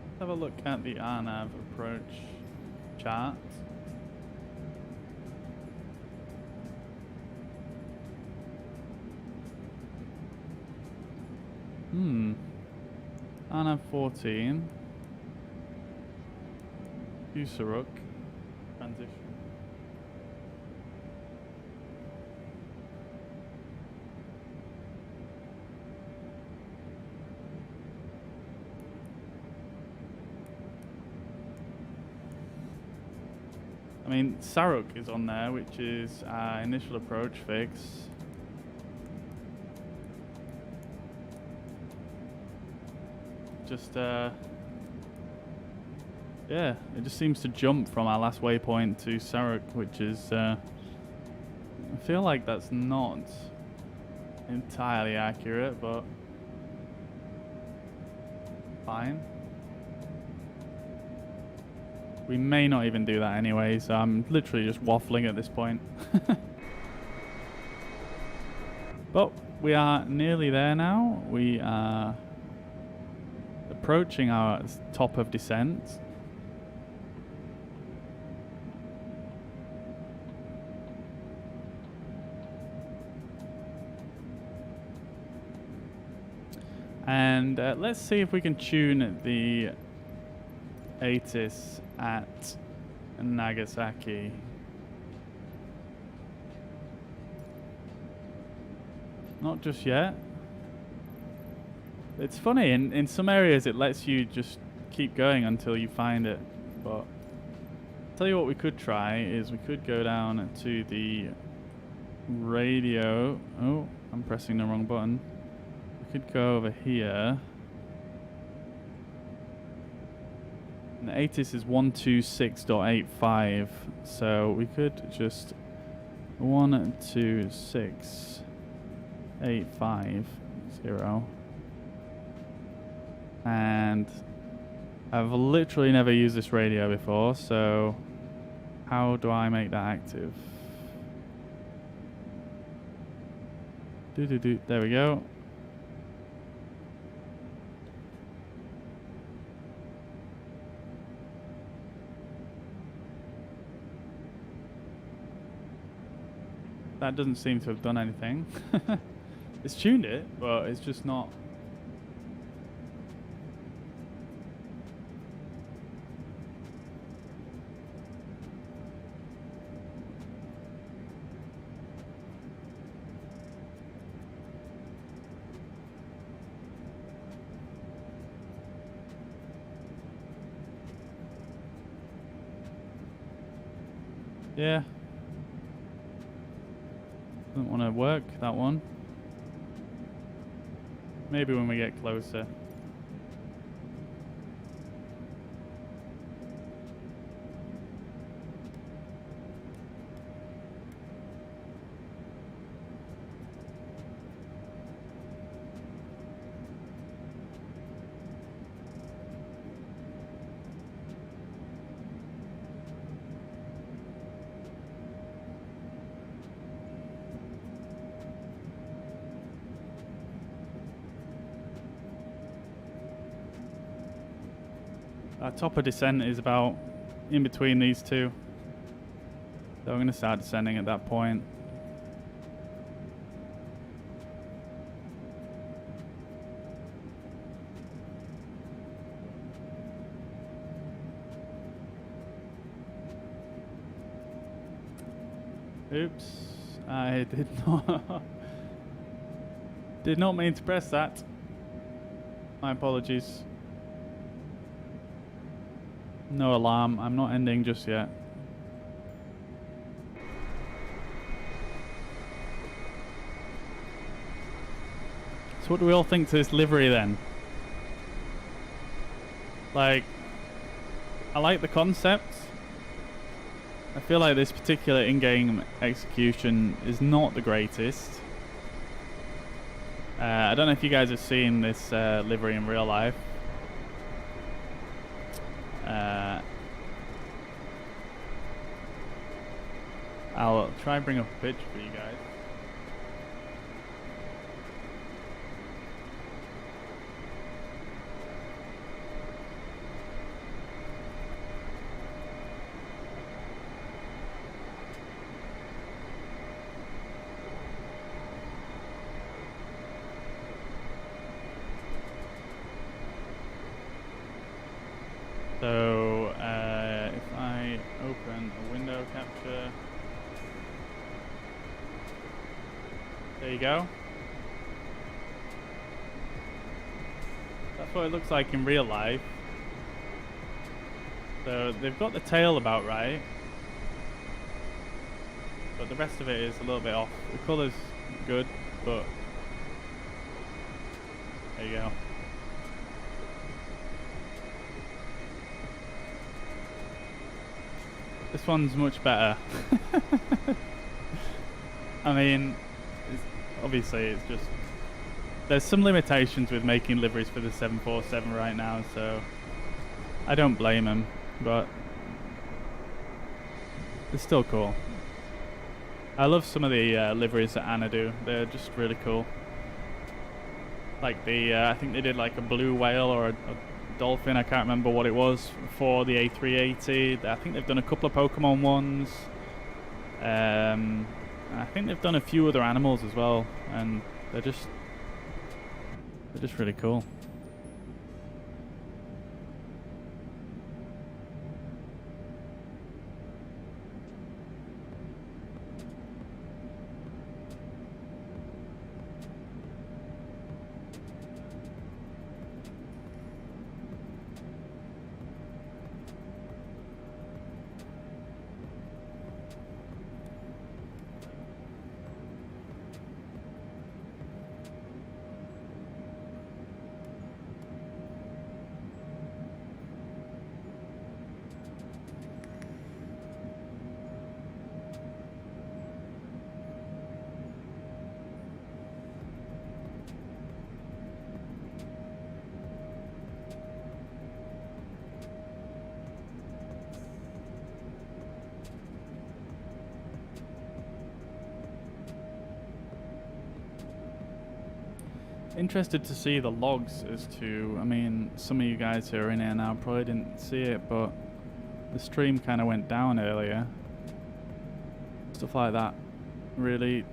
Let's have a look at the Nav Approach chart. Nav 14. Saruku transition. I mean, Saruku is on there, which is our initial approach fix. just yeah, it just seems to jump from our last waypoint to Saruku, which is I feel like that's not entirely accurate, but fine. We may not even do that anyway, so I'm literally just waffling at this point. But we are nearly there now. We are approaching our top of descent. And let's see if we can tune the ATIS at Nagasaki. Not just yet. It's funny, in some areas it lets you just keep going until you find it. But I'll tell you what we could try is we could go down to the radio. Oh, I'm pressing the wrong button. We could go over here. And the ATIS is 126.85, so we could just 126.850. And I've literally never used this radio before, so how do I make that active? There we go. That doesn't seem to have done anything. It's tuned it, but it's just not. Yeah. Doesn't want to work, that one. Maybe when we get closer. Our top of descent is about in between these two. So I'm going to start descending at that point. Oops, I did not mean to press that. My apologies. No alarm, I'm not ending just yet. So what do we all think to this livery then? Like, I like the concept. I feel like this particular in-game execution is not the greatest. I don't know if you guys have seen this livery in real life. I'll try and bring up a picture for you guys. So, if I open a window capture, there you go. That's what it looks like in real life. So they've got the tail about right, but the rest of it is a little bit off. The colour's good, but there you go. This one's much better. I mean, obviously it's just... There's some limitations with making liveries for the 747 right now, so... I don't blame him, but... It's still cool. I love some of the liveries that Anna do. They're just really cool. Like the, I think they did like a blue whale or a dolphin, I can't remember what it was, for the A380. I think they've done a couple of Pokemon ones. I think they've done a few other animals as well, and they're just really cool. Interested to see the logs as to, I mean, some of you guys who are in here now probably didn't see it, but the stream kind of went down earlier. Stuff like that really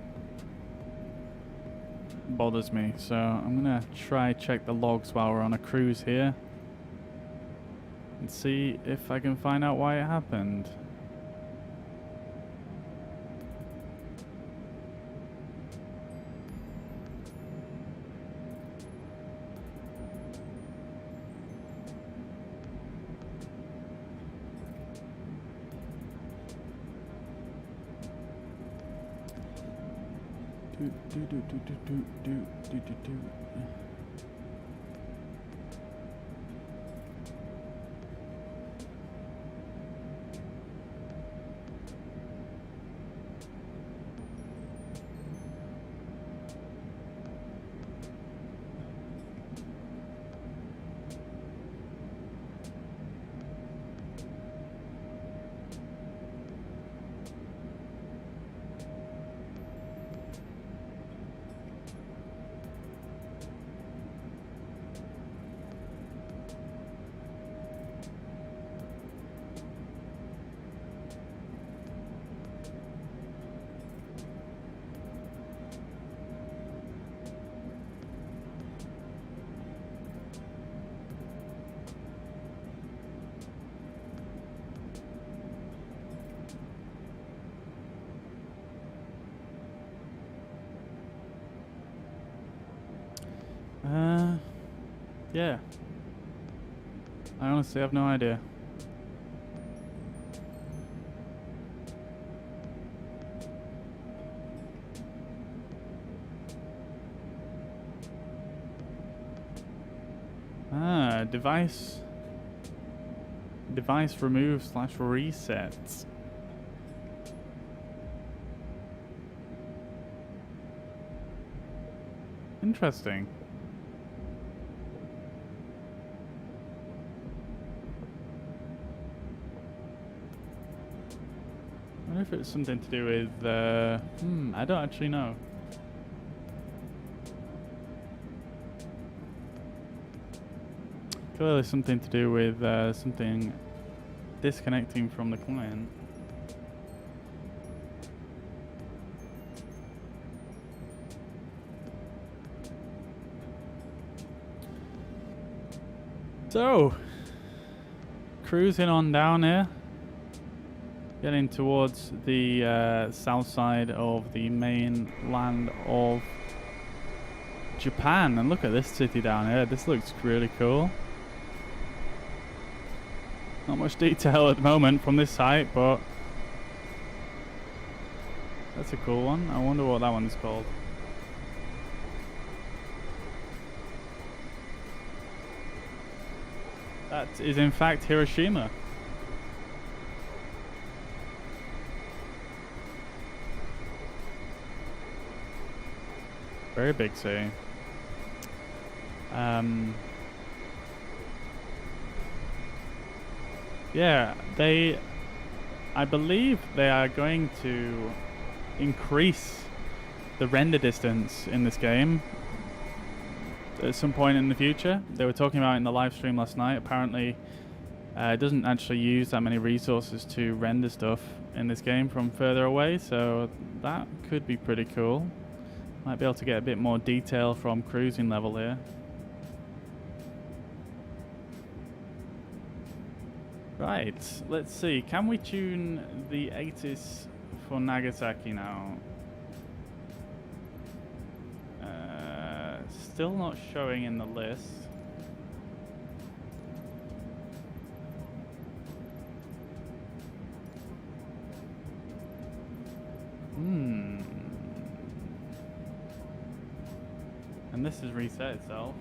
bothers me, so I'm gonna try check the logs while we're on a cruise here and see if I can find out why it happened. Yeah. I honestly have no idea. Device remove / resets. Interesting. I wonder if it's something to do with I don't actually know. Clearly something to do with something disconnecting from the client. So, cruising on down here, getting towards the south side of the mainland of Japan, and look at this city down here. This looks really cool. Not much detail at the moment from this site, but that's a cool one. I wonder what that one's called. That is in fact Hiroshima. Very big sea. Yeah, I believe they are going to increase the render distance in this game at some point in the future. They were talking about it in the live stream last night. Apparently, it doesn't actually use that many resources to render stuff in this game from further away, so that could be pretty cool. Might be able to get a bit more detail from cruising level here. Right, let's see. Can we tune the ATIS for Nagasaki now? Still not showing in the list. And this has reset itself.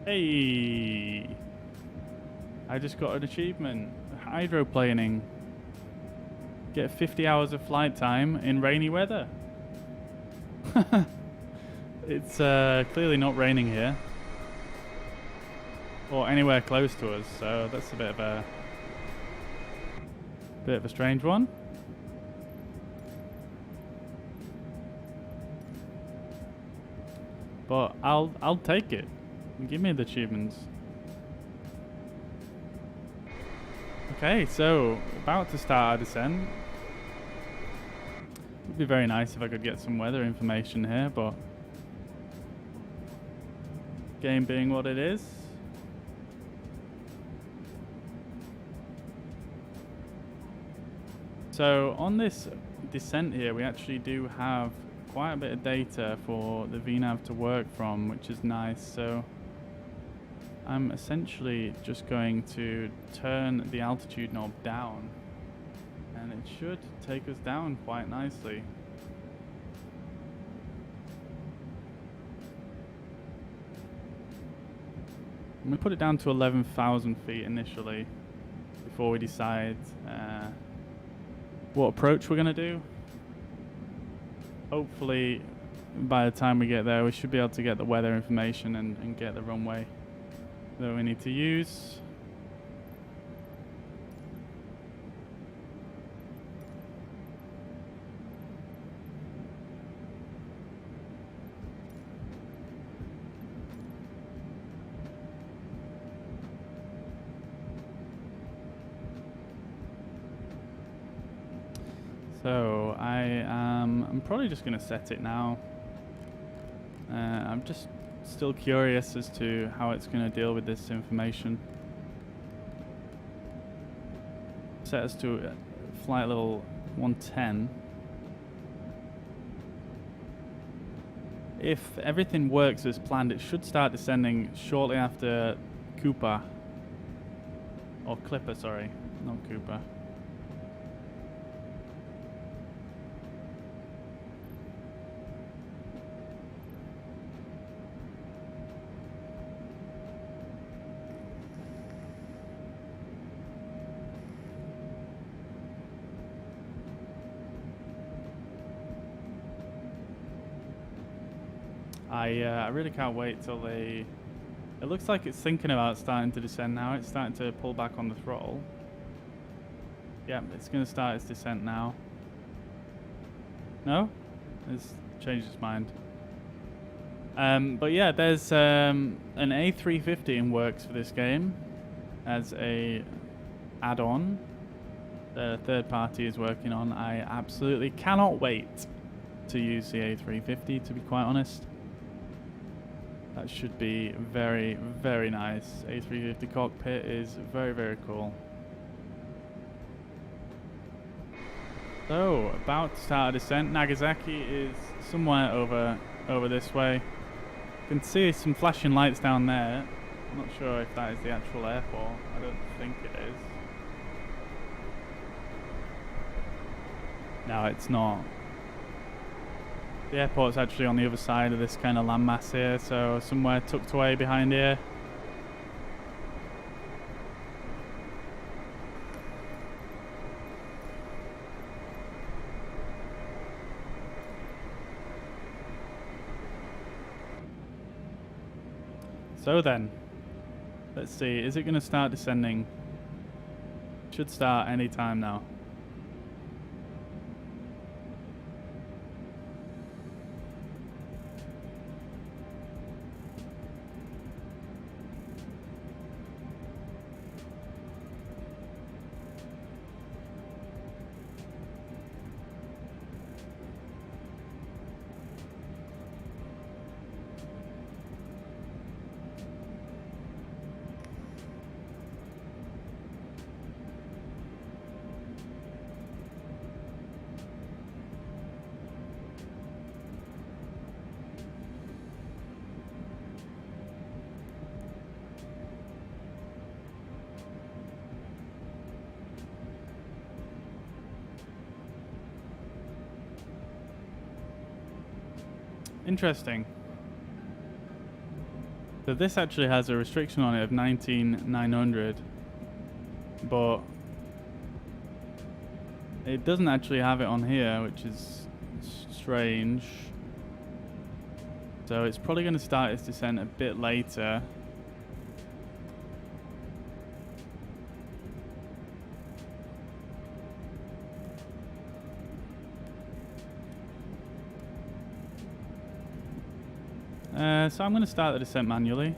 Hey! I just got an achievement. Hydroplaning. Get 50 hours of flight time in rainy weather. It's clearly not raining here. Or anywhere close to us, so that's a bit of a strange one. But I'll take it. Give me the achievements. Okay, so about to start our descent. Would be very nice if I could get some weather information here, but game being what it is. So on this descent here, we actually do have quite a bit of data for the VNav to work from, which is nice. So I'm essentially just going to turn the altitude knob down, and it should take us down quite nicely. I'm going to put it down to 11,000 feet initially before we decide what approach we're going to do. Hopefully by the time we get there we should be able to get the weather information and get the runway that we need to use. So I'm probably just going to set it now. I'm just still curious as to how it's going to deal with this information. Set us to flight level 110. If everything works as planned, it should start descending shortly after Cooper. Or Clipper, sorry, not Cooper. I really can't wait till they... It looks like it's thinking about starting to descend now. It's starting to pull back on the throttle. Yeah, it's going to start its descent now. No? It's changed its mind. But yeah, there's an A350 in works for this game as a add-on. The third party is working on. I absolutely cannot wait to use the A350, to be quite honest. That should be very, very nice. A350 cockpit is very, very cool. So, about to start a descent. Nagasaki is somewhere over this way. You can see some flashing lights down there. I'm not sure if that is the actual airport. I don't think it is. No, it's not. The airport's actually on the other side of this kind of landmass here, so somewhere tucked away behind here. So then, let's see, is it going to start descending? Should start any time now. Interesting. So this actually has a restriction on it of 19,900, but it doesn't actually have it on here, which is strange. So it's probably going to start its descent a bit later. So I'm going to start the descent manually.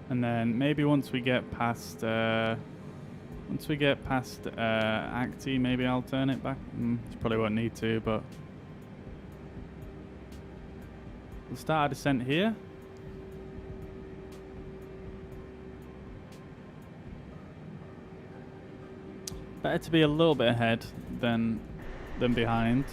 And then maybe once we get past Acti, maybe I'll turn it back. Probably won't need to, but we'll start our descent here. Better to be a little bit ahead than behind.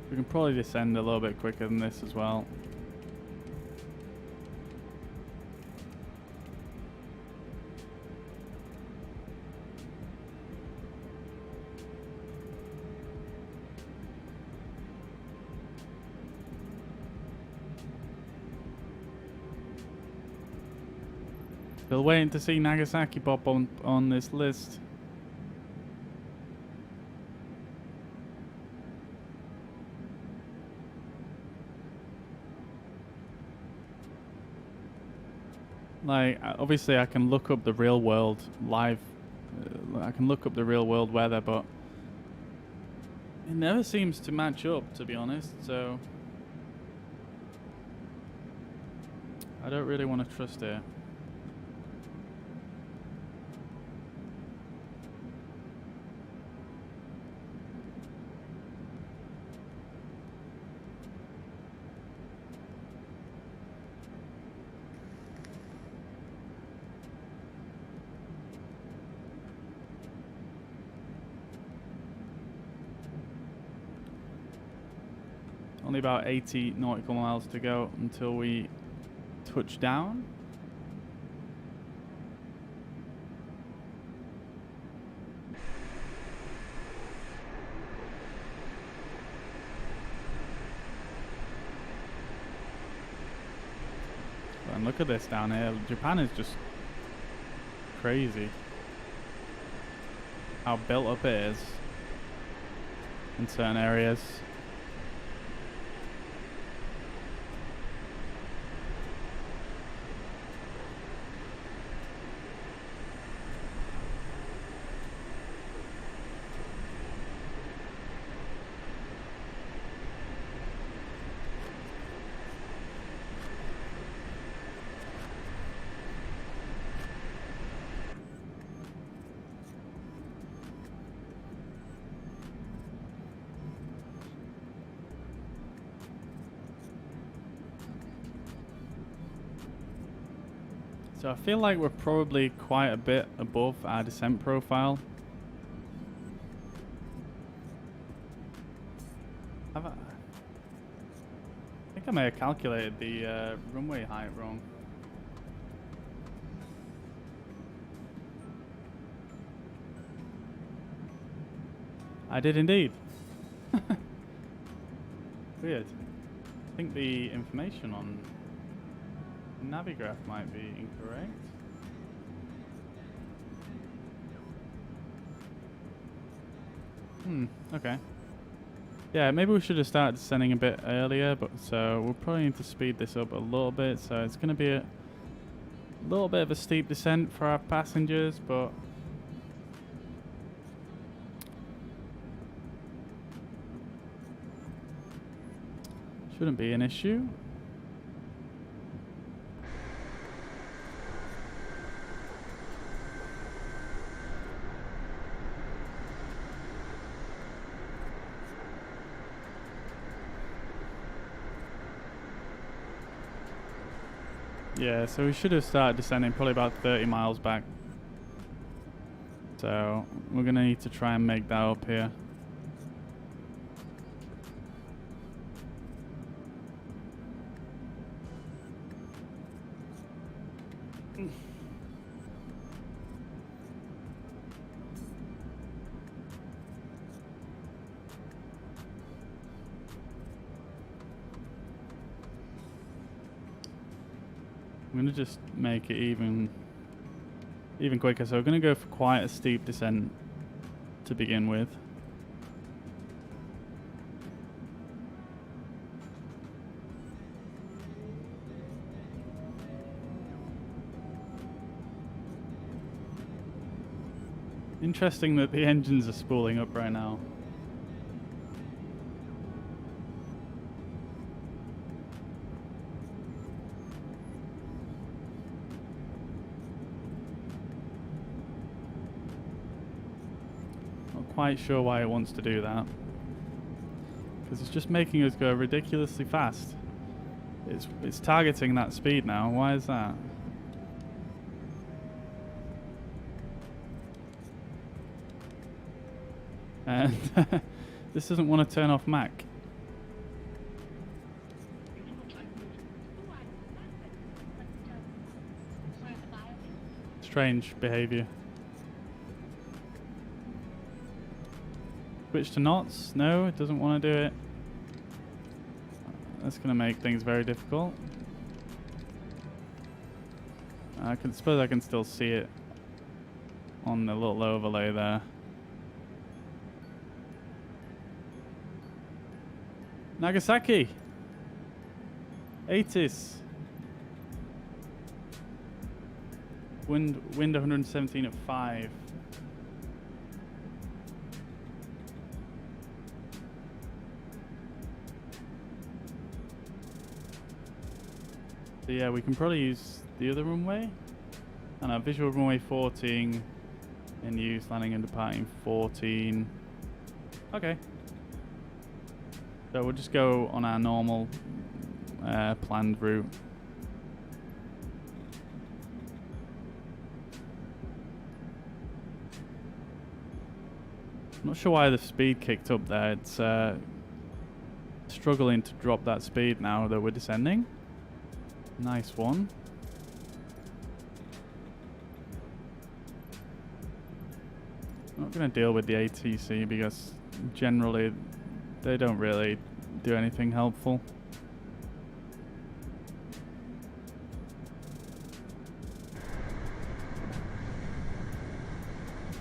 We can probably descend a little bit quicker than this as well. Still waiting to see Nagasaki pop on this list. Like, obviously I can look up the real world live, I can look up the real world weather, but it never seems to match up, to be honest, so I don't really want to trust it. Only about 80 nautical miles to go until we touch down. And look at this down here. Japan is just crazy how built up it is in certain areas. So I feel like we're probably quite a bit above our descent profile. I think I may have calculated the runway height wrong. I did indeed. Weird. I think the information on Navigraph might be incorrect. Okay. Yeah, maybe we should have started descending a bit earlier, but so we'll probably need to speed this up a little bit. So it's going to be a little bit of a steep descent for our passengers, but shouldn't be an issue. Yeah, so we should have started descending probably about 30 miles back. So we're going to need to try and make that up here. I'm going to just make it even quicker. So we're going to go for quite a steep descent to begin with. Interesting that the engines are spooling up right now. Quite sure why it wants to do that, because it's just making us go ridiculously fast. It's targeting that speed now. Why is that? And this doesn't want to turn off Mac. Strange behavior. Switch to knots? No, it doesn't want to do it. That's going to make things very difficult. I suppose I can still see it on the little overlay there. Nagasaki! 80s! Wind 117 at 5. So yeah, we can probably use the other runway. And our visual runway 14 in use, landing and departing 14. Okay. So we'll just go on our normal planned route. I'm not sure why the speed kicked up there. It's struggling to drop that speed now that we're descending. Nice one. I'm not going to deal with the ATC because generally they don't really do anything helpful.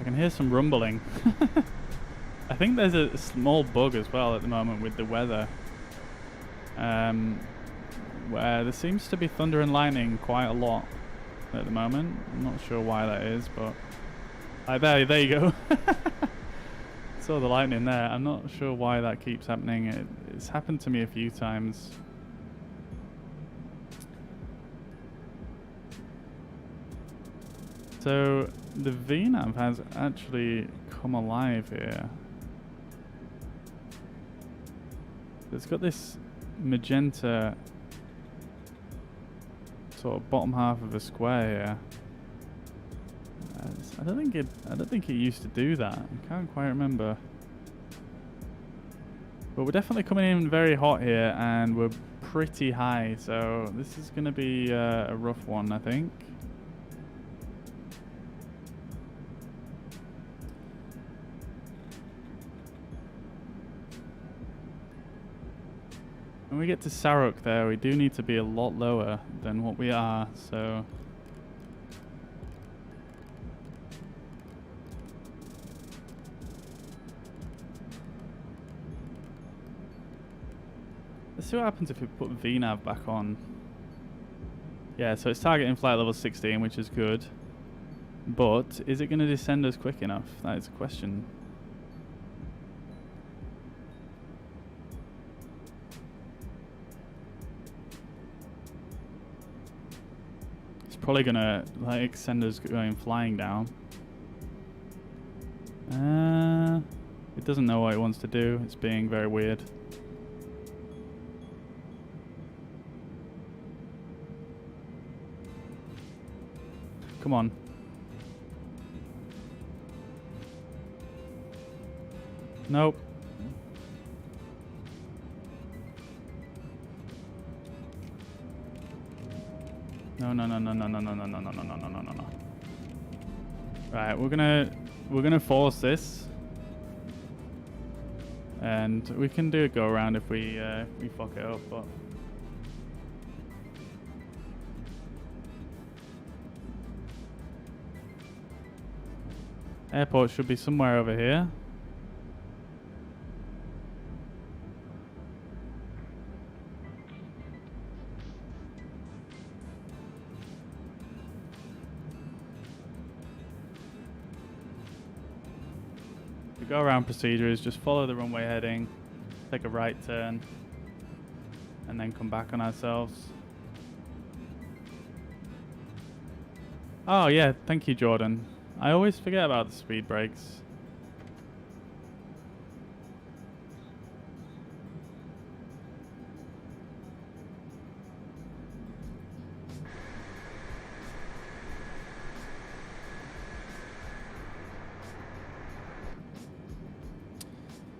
I can hear some rumbling. I think there's a small bug as well at the moment with the weather. Where there seems to be thunder and lightning quite a lot at the moment. I'm not sure why that is, but there you go. Saw the lightning there. I'm not sure why that keeps happening. It's happened to me a few times. So the VNAV has actually come alive here. It's got this magenta sort of bottom half of a square here. I don't think it used to do that. I can't quite remember. But we're definitely coming in very hot here, and we're pretty high, so this is going to be a rough one, I think. When we get to Saruku there, we do need to be a lot lower than what we are, so... Let's see what happens if we put VNav back on. Yeah, so it's targeting flight level 16, which is good. But is it going to descend us quick enough? That is a question. It's probably going to like send us going flying down. It doesn't know what it wants to do. It's being very weird. Come on. Nope. No. Right, we're gonna force this. And we can do a go around if we fuck it up, but airport should be somewhere over here. The go around procedure is just follow the runway heading, take a right turn, and then come back on ourselves. Oh yeah, thank you, Jordan. I always forget about the speed brakes.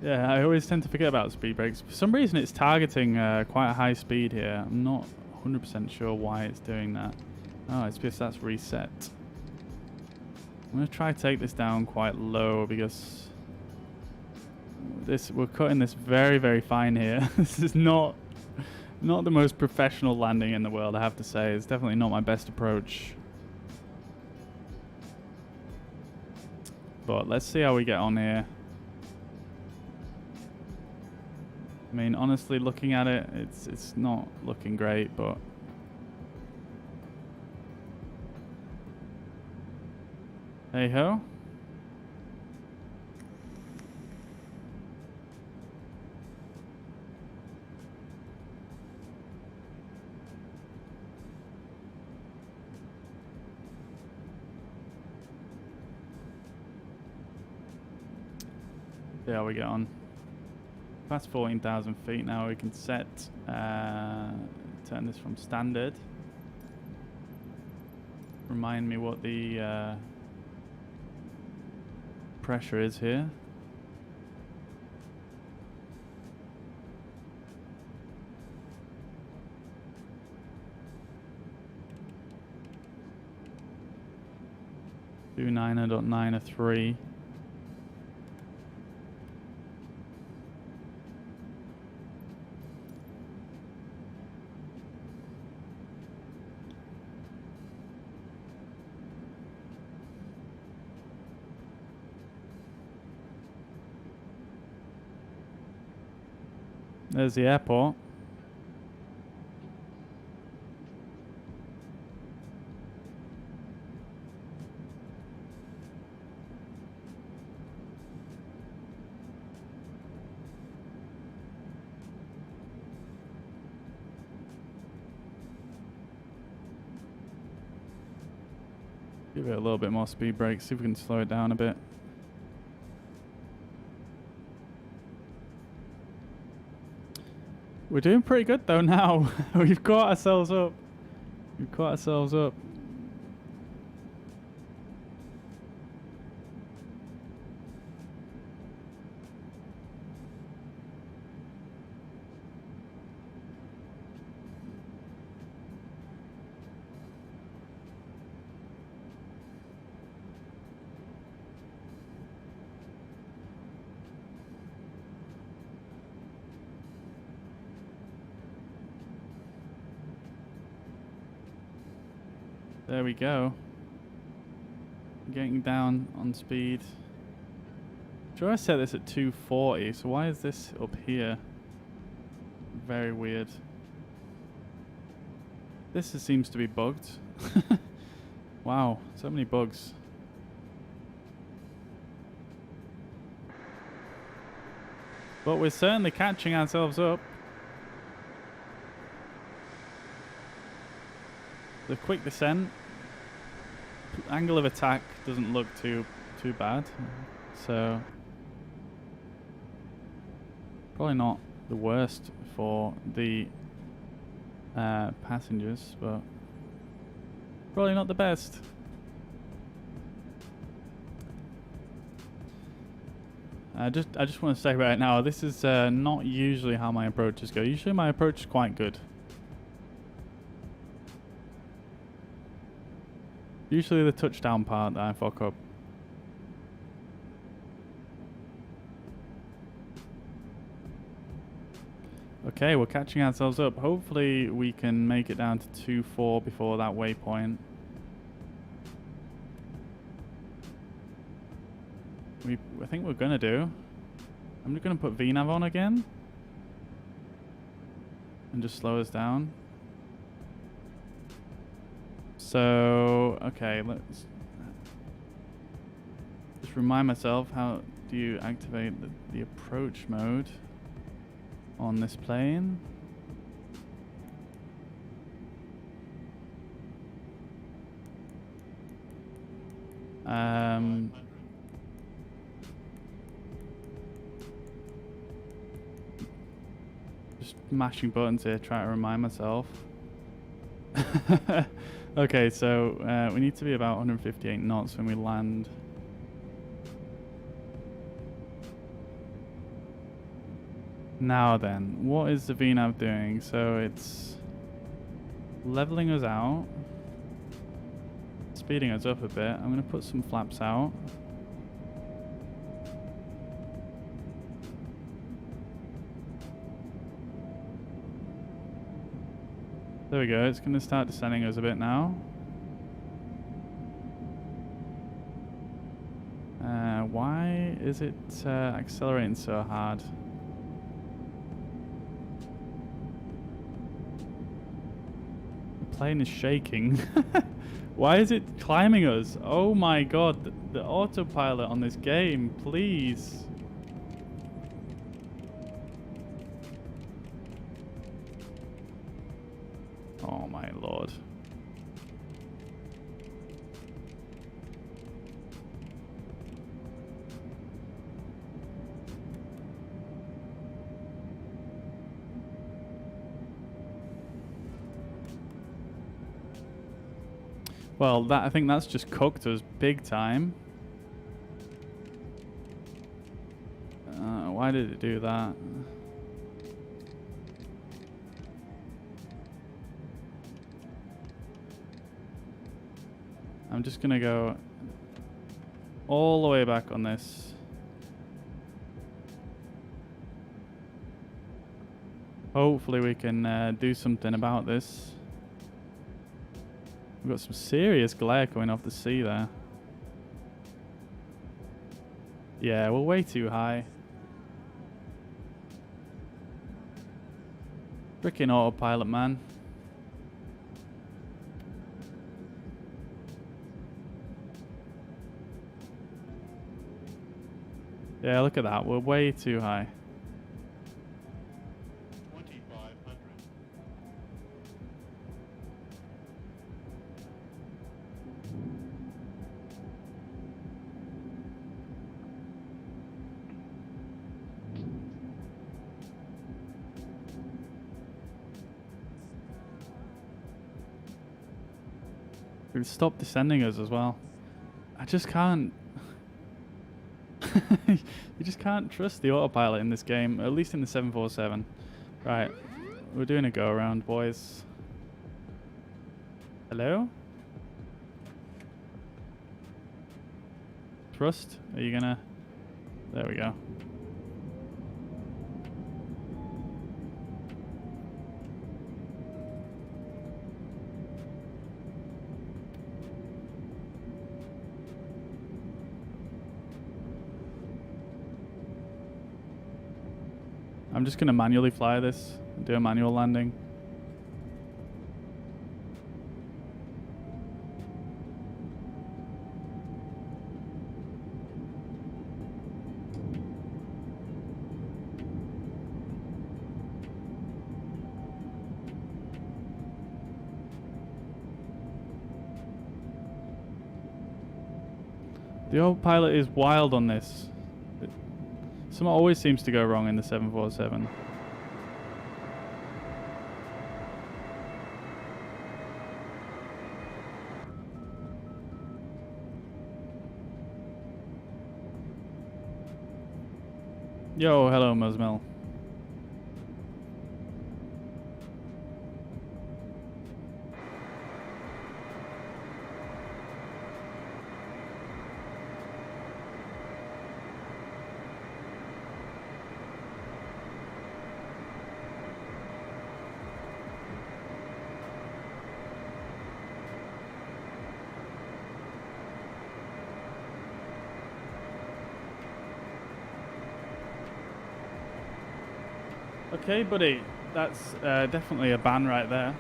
Yeah, I always tend to forget about speed brakes. For some reason it's targeting quite a high speed here. I'm not 100% sure why it's doing that. Oh, it's because that's reset. I'm going to try to take this down quite low because we're cutting this very, very fine here. This is not the most professional landing in the world, I have to say. It's definitely not my best approach. But let's see how we get on here. I mean, honestly, looking at it, it's not looking great, but hey ho. See how we get on. Past 14,000 feet now, we can set, turn this from standard. Remind me what the pressure is here. Do 9.903. There's the airport. Give it a little bit more speed brake, see if we can slow it down a bit. We're doing pretty good though now. We've got ourselves up. We caught ourselves up. There we go. Getting down on speed. Sure, I set this at 240, so why is this up here? Very weird. This seems to be bugged. Wow, so many bugs. But we're certainly catching ourselves up. The quick descent, angle of attack doesn't look too bad, so probably not the worst for the passengers, but probably not the best. I just want to say right now, this is not usually how my approaches go. Usually my approach is quite good. Usually the touchdown part that I fuck up. Okay, we're catching ourselves up. Hopefully we can make it down to 2.4 before that waypoint. I think we're gonna do. I'm just gonna put VNav on again. And just slow us down. So, okay, let's just remind myself, how do you activate the approach mode on this plane? Just mashing buttons here, trying to remind myself. Okay, so we need to be about 158 knots when we land. Now then, what is the VNav doing? So it's leveling us out, speeding us up a bit. I'm going to put some flaps out. There we go, it's going to start descending us a bit now. Why is it accelerating so hard? The plane is shaking. Why is it climbing us? Oh my god, the autopilot on this game, please. Oh my lord. Well, I think that's just cooked us big time. Why did it do that? I'm just gonna go all the way back on this. Hopefully we can do something about this. We've got some serious glare coming off the sea there. Yeah, we're way too high. Freaking autopilot, man. Yeah, look at that. We're way too high. 2500. It stopped descending us as well. I just can't. You just can't trust the autopilot in this game, at least in the 747. Right, we're doing a go around, boys. Hello? Thrust? Are you gonna... There we go. I'm just gonna manually fly this, do a manual landing. The autopilot is wild on this. Something always seems to go wrong in the 747. Yo, hello, Musmel. Okay, buddy, that's definitely a ban right there.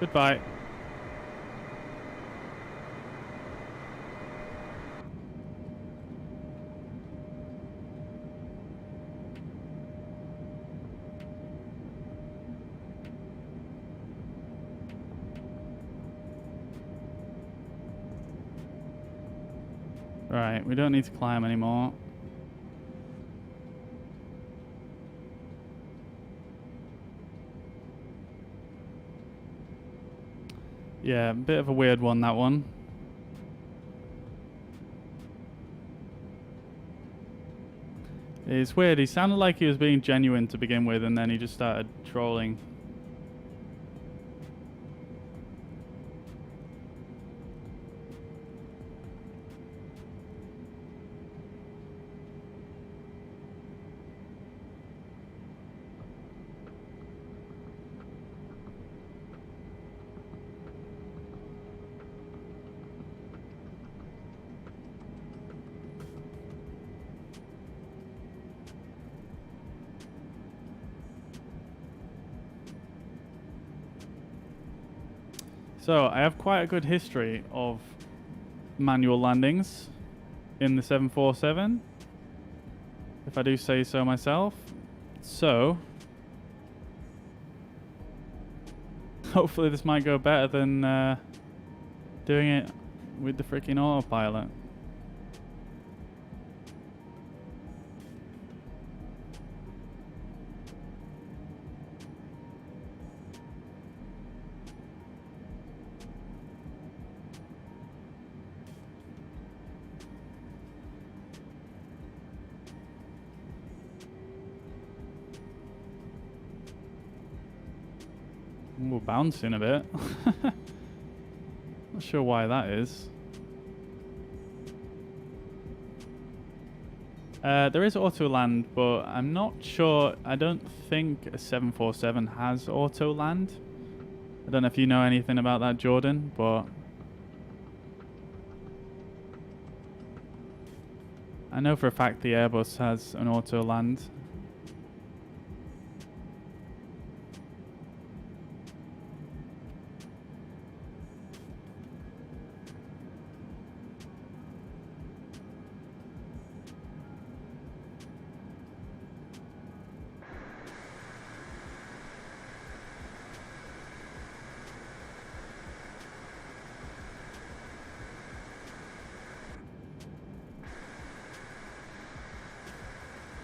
Goodbye. Right, we don't need to climb anymore. Yeah, a bit of a weird one, that one. It's weird, he sounded like he was being genuine to begin with, and then he just started trolling. So, I have quite a good history of manual landings in the 747, if I do say so myself. So, hopefully this might go better than doing it with the freaking autopilot. We're bouncing a bit. Not sure why that is. There is auto land, but I'm not sure. I don't think a 747 has auto land. I don't know if you know anything about that, Jordan, but I know for a fact the Airbus has an auto land.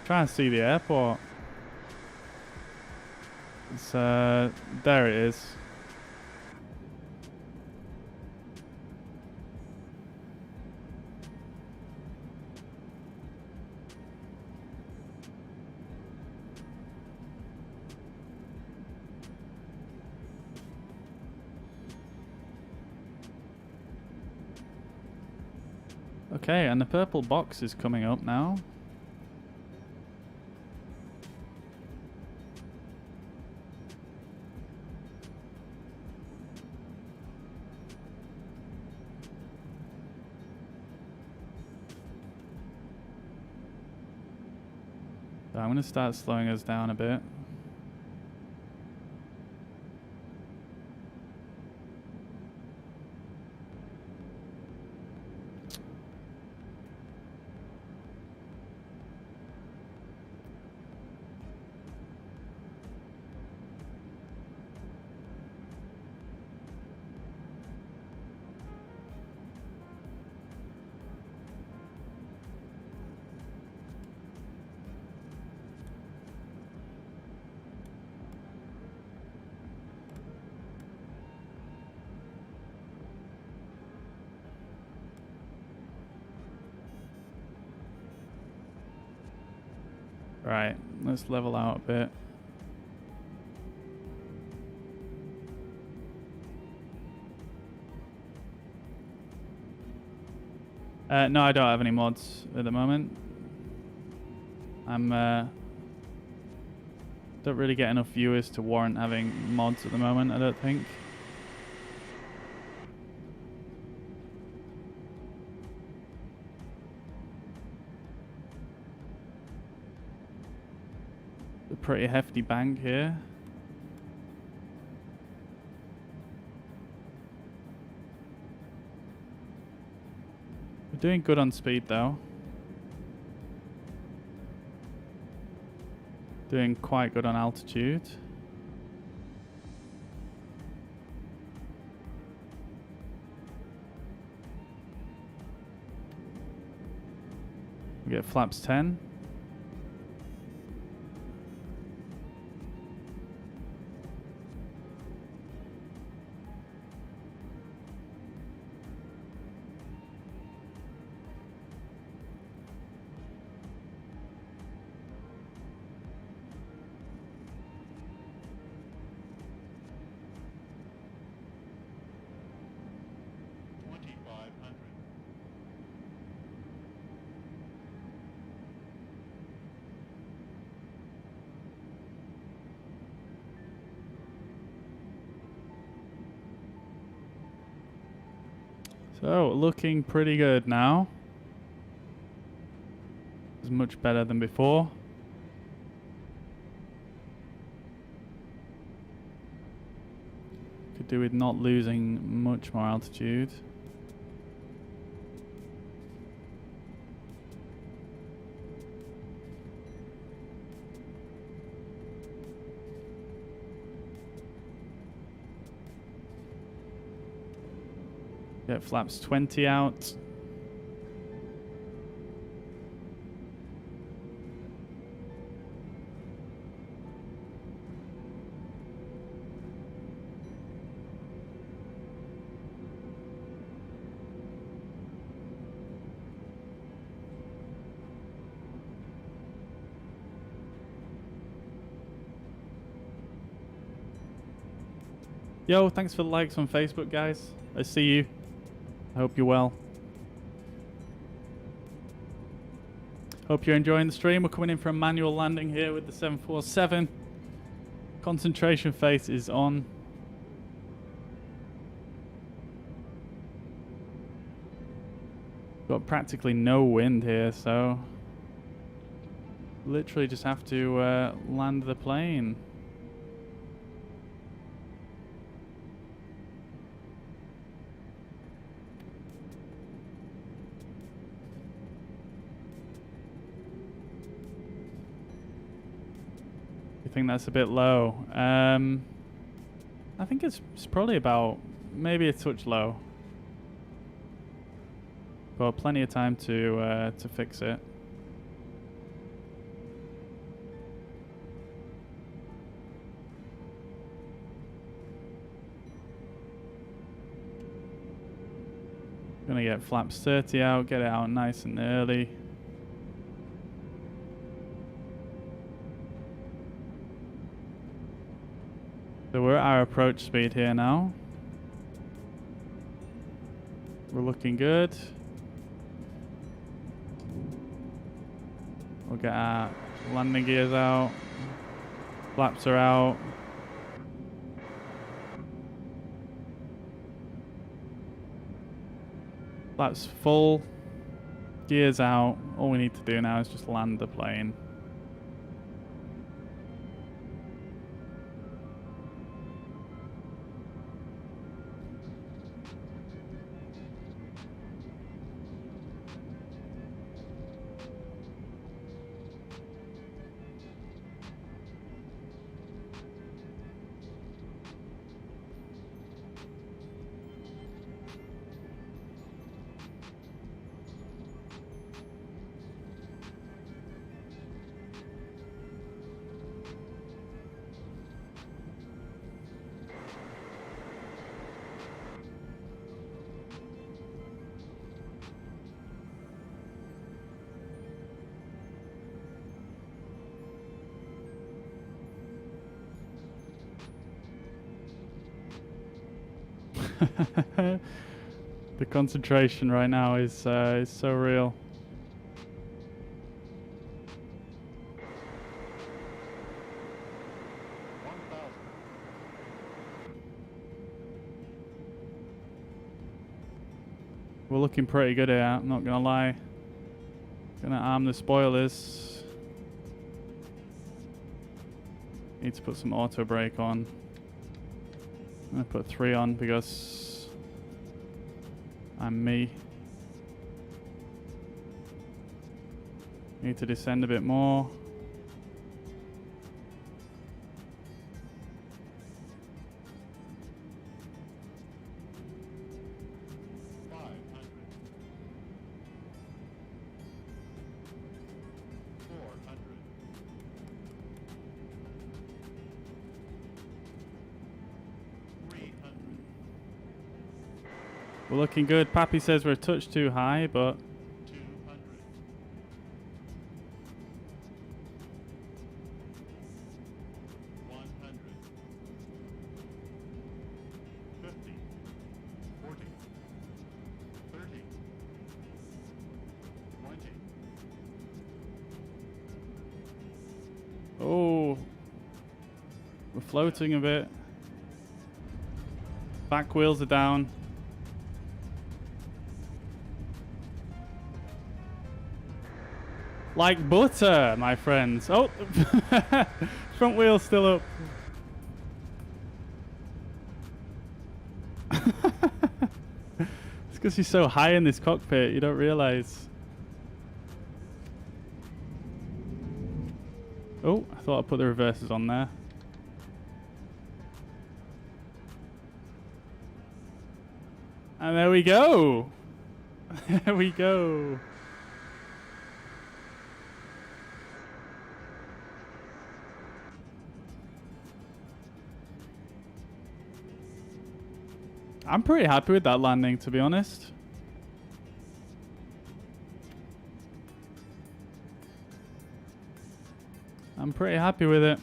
Trying to see the airport. It's there it is. Okay, and the purple box is coming up now. So I'm going to start slowing us down a bit. Right, let's level out a bit. No, I don't have any mods at the moment. I'm don't really get enough viewers to warrant having mods at the moment, I don't think. A pretty hefty bank here. We're doing good on speed though. Doing quite good on altitude. We get flaps 10. So, looking pretty good now. It's much better than before. Could do with not losing much more altitude. Get flaps 20 out. Yo, thanks for the likes on Facebook, guys. I see you. I hope you're well. Hope you're enjoying the stream. We're coming in for a manual landing here with the 747. Concentration face is on. Got practically no wind here, so literally just have to land the plane. I think that's a bit low. I think it's probably about maybe a touch low. Got plenty of time to fix it. Gonna get flaps 30 out, get it out nice and early. So we're at our approach speed here now. We're looking good. We'll get our landing gears out. Flaps are out. Flaps full. Gears out. All we need to do now is just land the plane. The concentration right now is so real. We're looking pretty good here, I'm not gonna lie. Gonna arm the spoilers. Need to put some auto brake on. I'm gonna put 3 on because I'm me. Need to descend a bit more. We're looking good. Pappy says we're a touch too high, but 200. 100. 50. 40. 30. 20. oh, we're floating a bit. Back wheels are down. Like butter, my friends. Oh, front wheel's still up. It's because you're so high in this cockpit, you don't realize. Oh, I thought I'd put the reverses on there. And there we go. There we go. I'm pretty happy with that landing, to be honest. I'm pretty happy with it.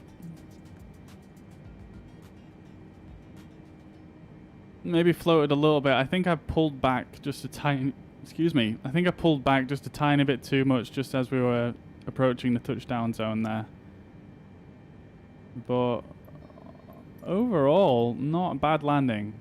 Maybe floated a little bit. I think I pulled back just a tiny... Excuse me. I think I pulled back just a tiny bit too much just as we were approaching the touchdown zone there. But overall, not a bad landing.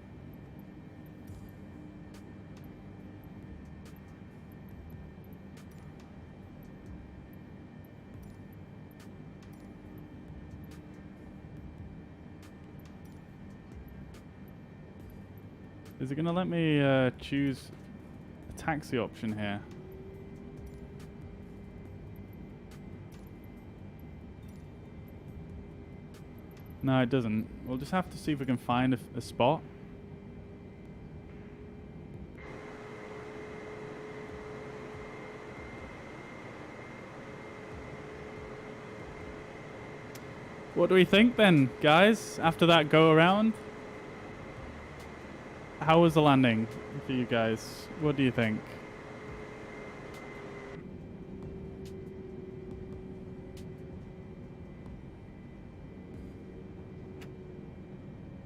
Is it going to let me choose a taxi option here? No, it doesn't. We'll just have to see if we can find a spot. What do we think then, guys, after that go around? how was the landing for you guys? What do you think?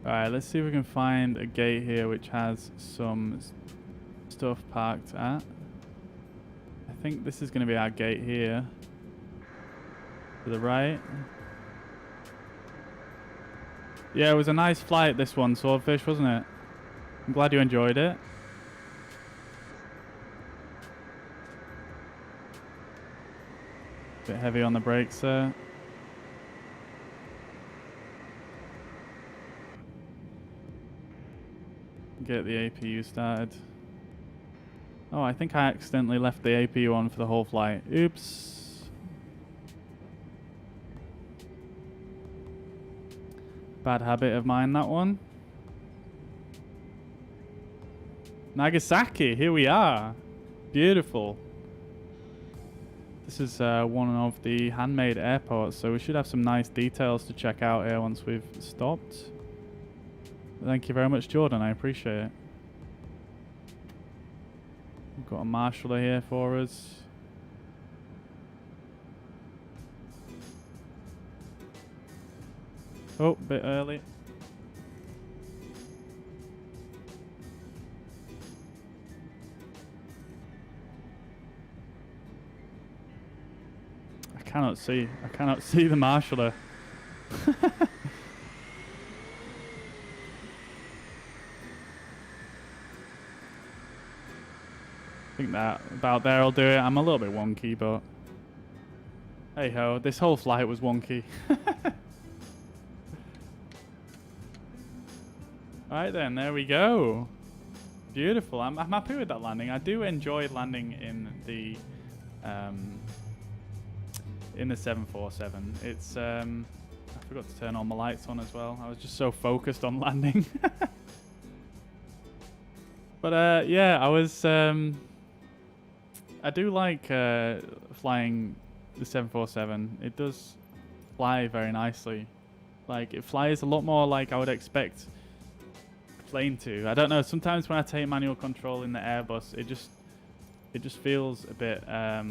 Alright, let's see if we can find a gate here which has some stuff parked at. I think this is going to be our gate here. To the right. Yeah, it was a nice flight, this one, Swordfish, wasn't it? I'm glad you enjoyed it. Bit heavy on the brakes there. Get the APU started. Oh, I think I accidentally left the APU on for the whole flight. Oops. Bad habit of mine, that one. Nagasaki, here we are. Beautiful. This is one of the handmade airports, so we should have some nice details to check out here once we've stopped. Thank you very much, Jordan. I appreciate it. We've got a marshaller here for us. Oh, bit early. I cannot see the marshaller. I think that about there will do it. I'm a little bit wonky, but hey ho, this whole flight was wonky. Alright then, there we go. Beautiful. I'm happy with that landing. I do enjoy landing in the 747. It's I forgot to turn all my lights on as well. I was just so focused on landing. But yeah, I do like flying the 747. It does fly very nicely. Like, it flies a lot more like I would expect a plane to. I don't know, sometimes when I take manual control in the Airbus, it just feels a bit I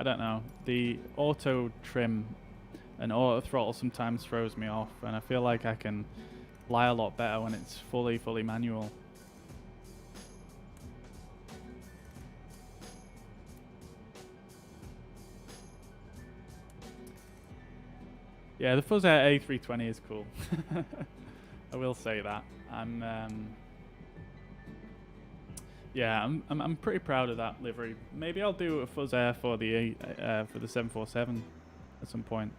don't know, the auto trim and auto throttle sometimes throws me off, and I feel like I can fly a lot better when it's fully manual. Yeah, the Fuzz Air A320 is cool. I will say that. I'm pretty proud of that livery. Maybe I'll do a Fuzz Air for the 747 at some point.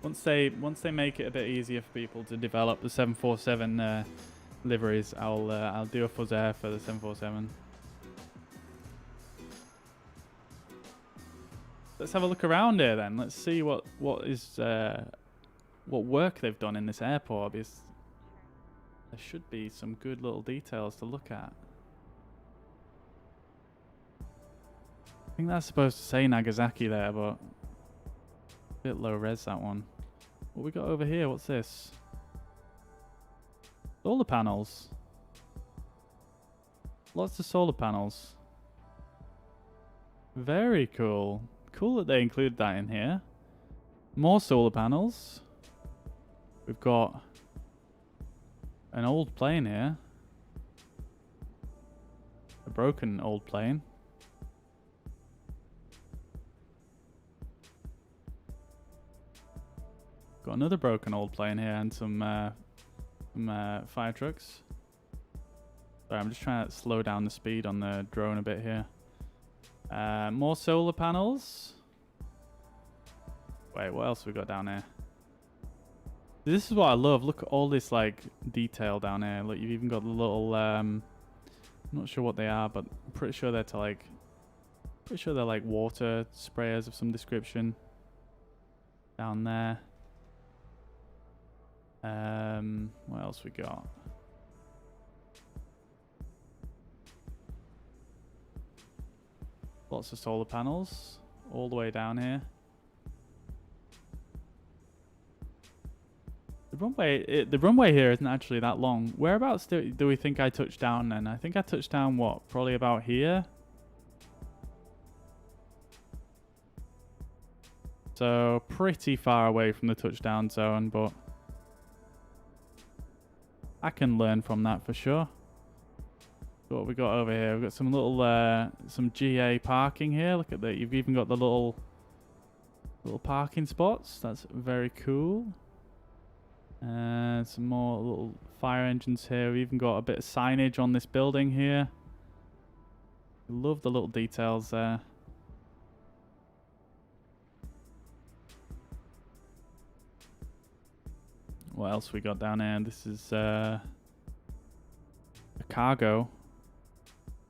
Once they make it a bit easier for people to develop the 747 liveries, I'll do a Fuzz Air for the 747. Let's have a look around here then. Let's see what work they've done in this airport, because there should be some good little details to look at. I think that's supposed to say Nagasaki there, but a bit low res, that one. What we got over here? What's this? Solar panels. Lots of solar panels. Very cool. Cool that they included that in here. More solar panels. We've got an old plane here. A broken old plane. Got another broken old plane here and some fire trucks. Sorry, I'm just trying to slow down the speed on the drone a bit here. More solar panels. Wait, what else have we got down here? This is what I love. Look at all this like detail down here. Look, you've even got the little I'm not sure what they are, but I'm pretty sure they're like water sprayers of some description down there. What else we got? Lots of solar panels all the way down here. The runway here isn't actually that long. Whereabouts do we think I touched down then? I think I touched down, what, probably about here? So pretty far away from the touchdown zone, but I can learn from that for sure. So what we got over here? We've got some little, some GA parking here. Look at that. You've even got the little parking spots. That's very cool. Some more little fire engines here. We've even got a bit of signage on this building here. Love the little details there. What else we got down here? This is a cargo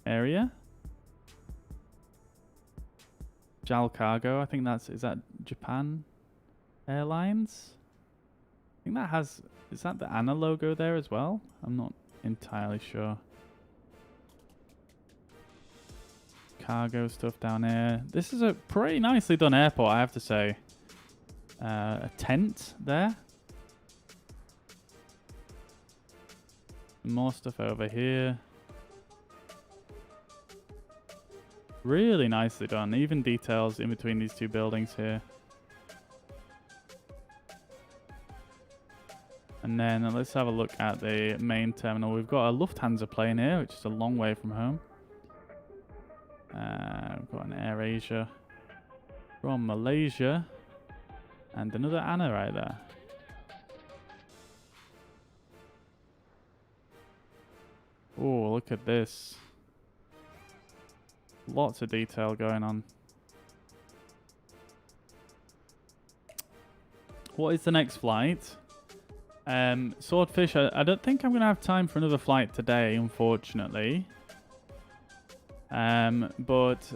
area. JAL Cargo. I think is that Japan Airlines? I think that has, is that the ANA logo there as well? I'm not entirely sure. Cargo stuff down here. This is a pretty nicely done airport, I have to say. A tent there. More stuff over here. Really nicely done. Even details in between these two buildings here. And then let's have a look at the main terminal. We've got a Lufthansa plane here, which is a long way from home. We've got an AirAsia from Malaysia. And another ANA right there. Oh, look at this. Lots of detail going on. What is the next flight? Swordfish, I don't think I'm going to have time for another flight today, unfortunately. But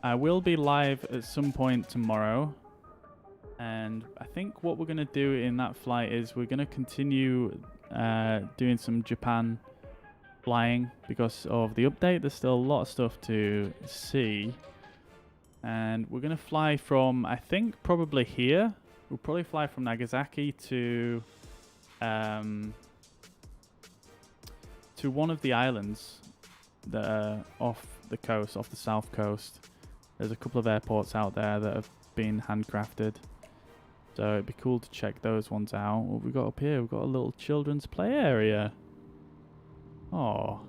I will be live at some point tomorrow. And I think what we're going to do in that flight is we're going to continue doing some Japan flying because of the update. There's still a lot of stuff to see. And we're going to fly from, I think, probably here. We'll probably fly from Nagasaki to one of the islands that are off the coast, off the south coast. There's a couple of airports out there that have been handcrafted. So it'd be cool to check those ones out. What have we got up here? We've got a little children's play area. Oh.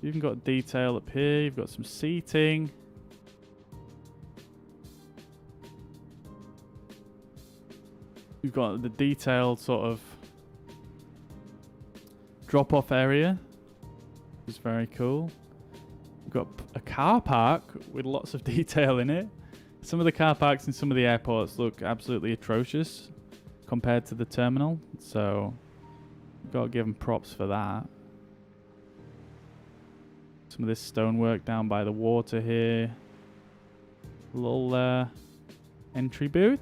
You've even got detail up here. You've got some seating. You've got the detailed sort of drop-off area, which is very cool. We've got a car park with lots of detail in it. Some of the car parks in some of the airports look absolutely atrocious compared to the terminal, so got to give them props for that. Some of this stonework down by the water here. A little entry booth.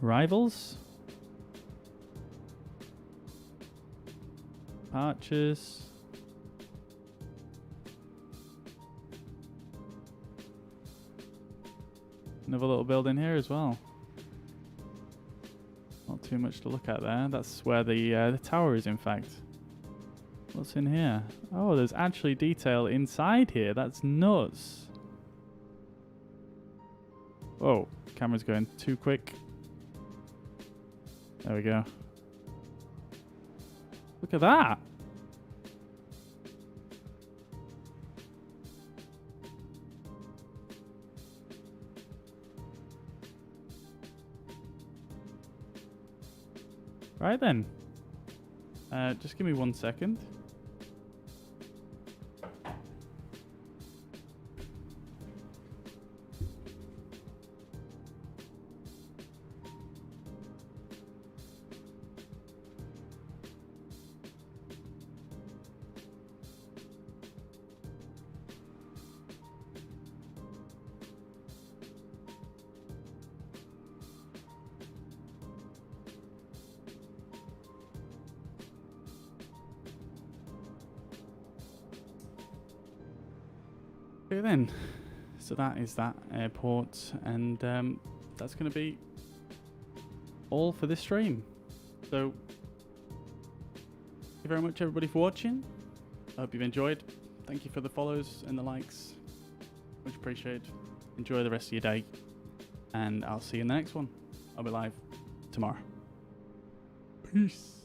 Arrivals. Departures. Another little building here as well. Not too much to look at there. That's where the tower is, in fact. What's in here? Oh, there's actually detail inside here. That's nuts. Whoa, camera's going too quick. There we go. Look at that. Right then. Just give me 1 second. Okay then, so that is that airport, and that's going to be all for this stream. So thank you very much everybody for watching. I hope you've enjoyed. Thank you for the follows and the likes, much appreciated. Enjoy the rest of your day, and I'll see you in the next one. I'll be live tomorrow. Peace.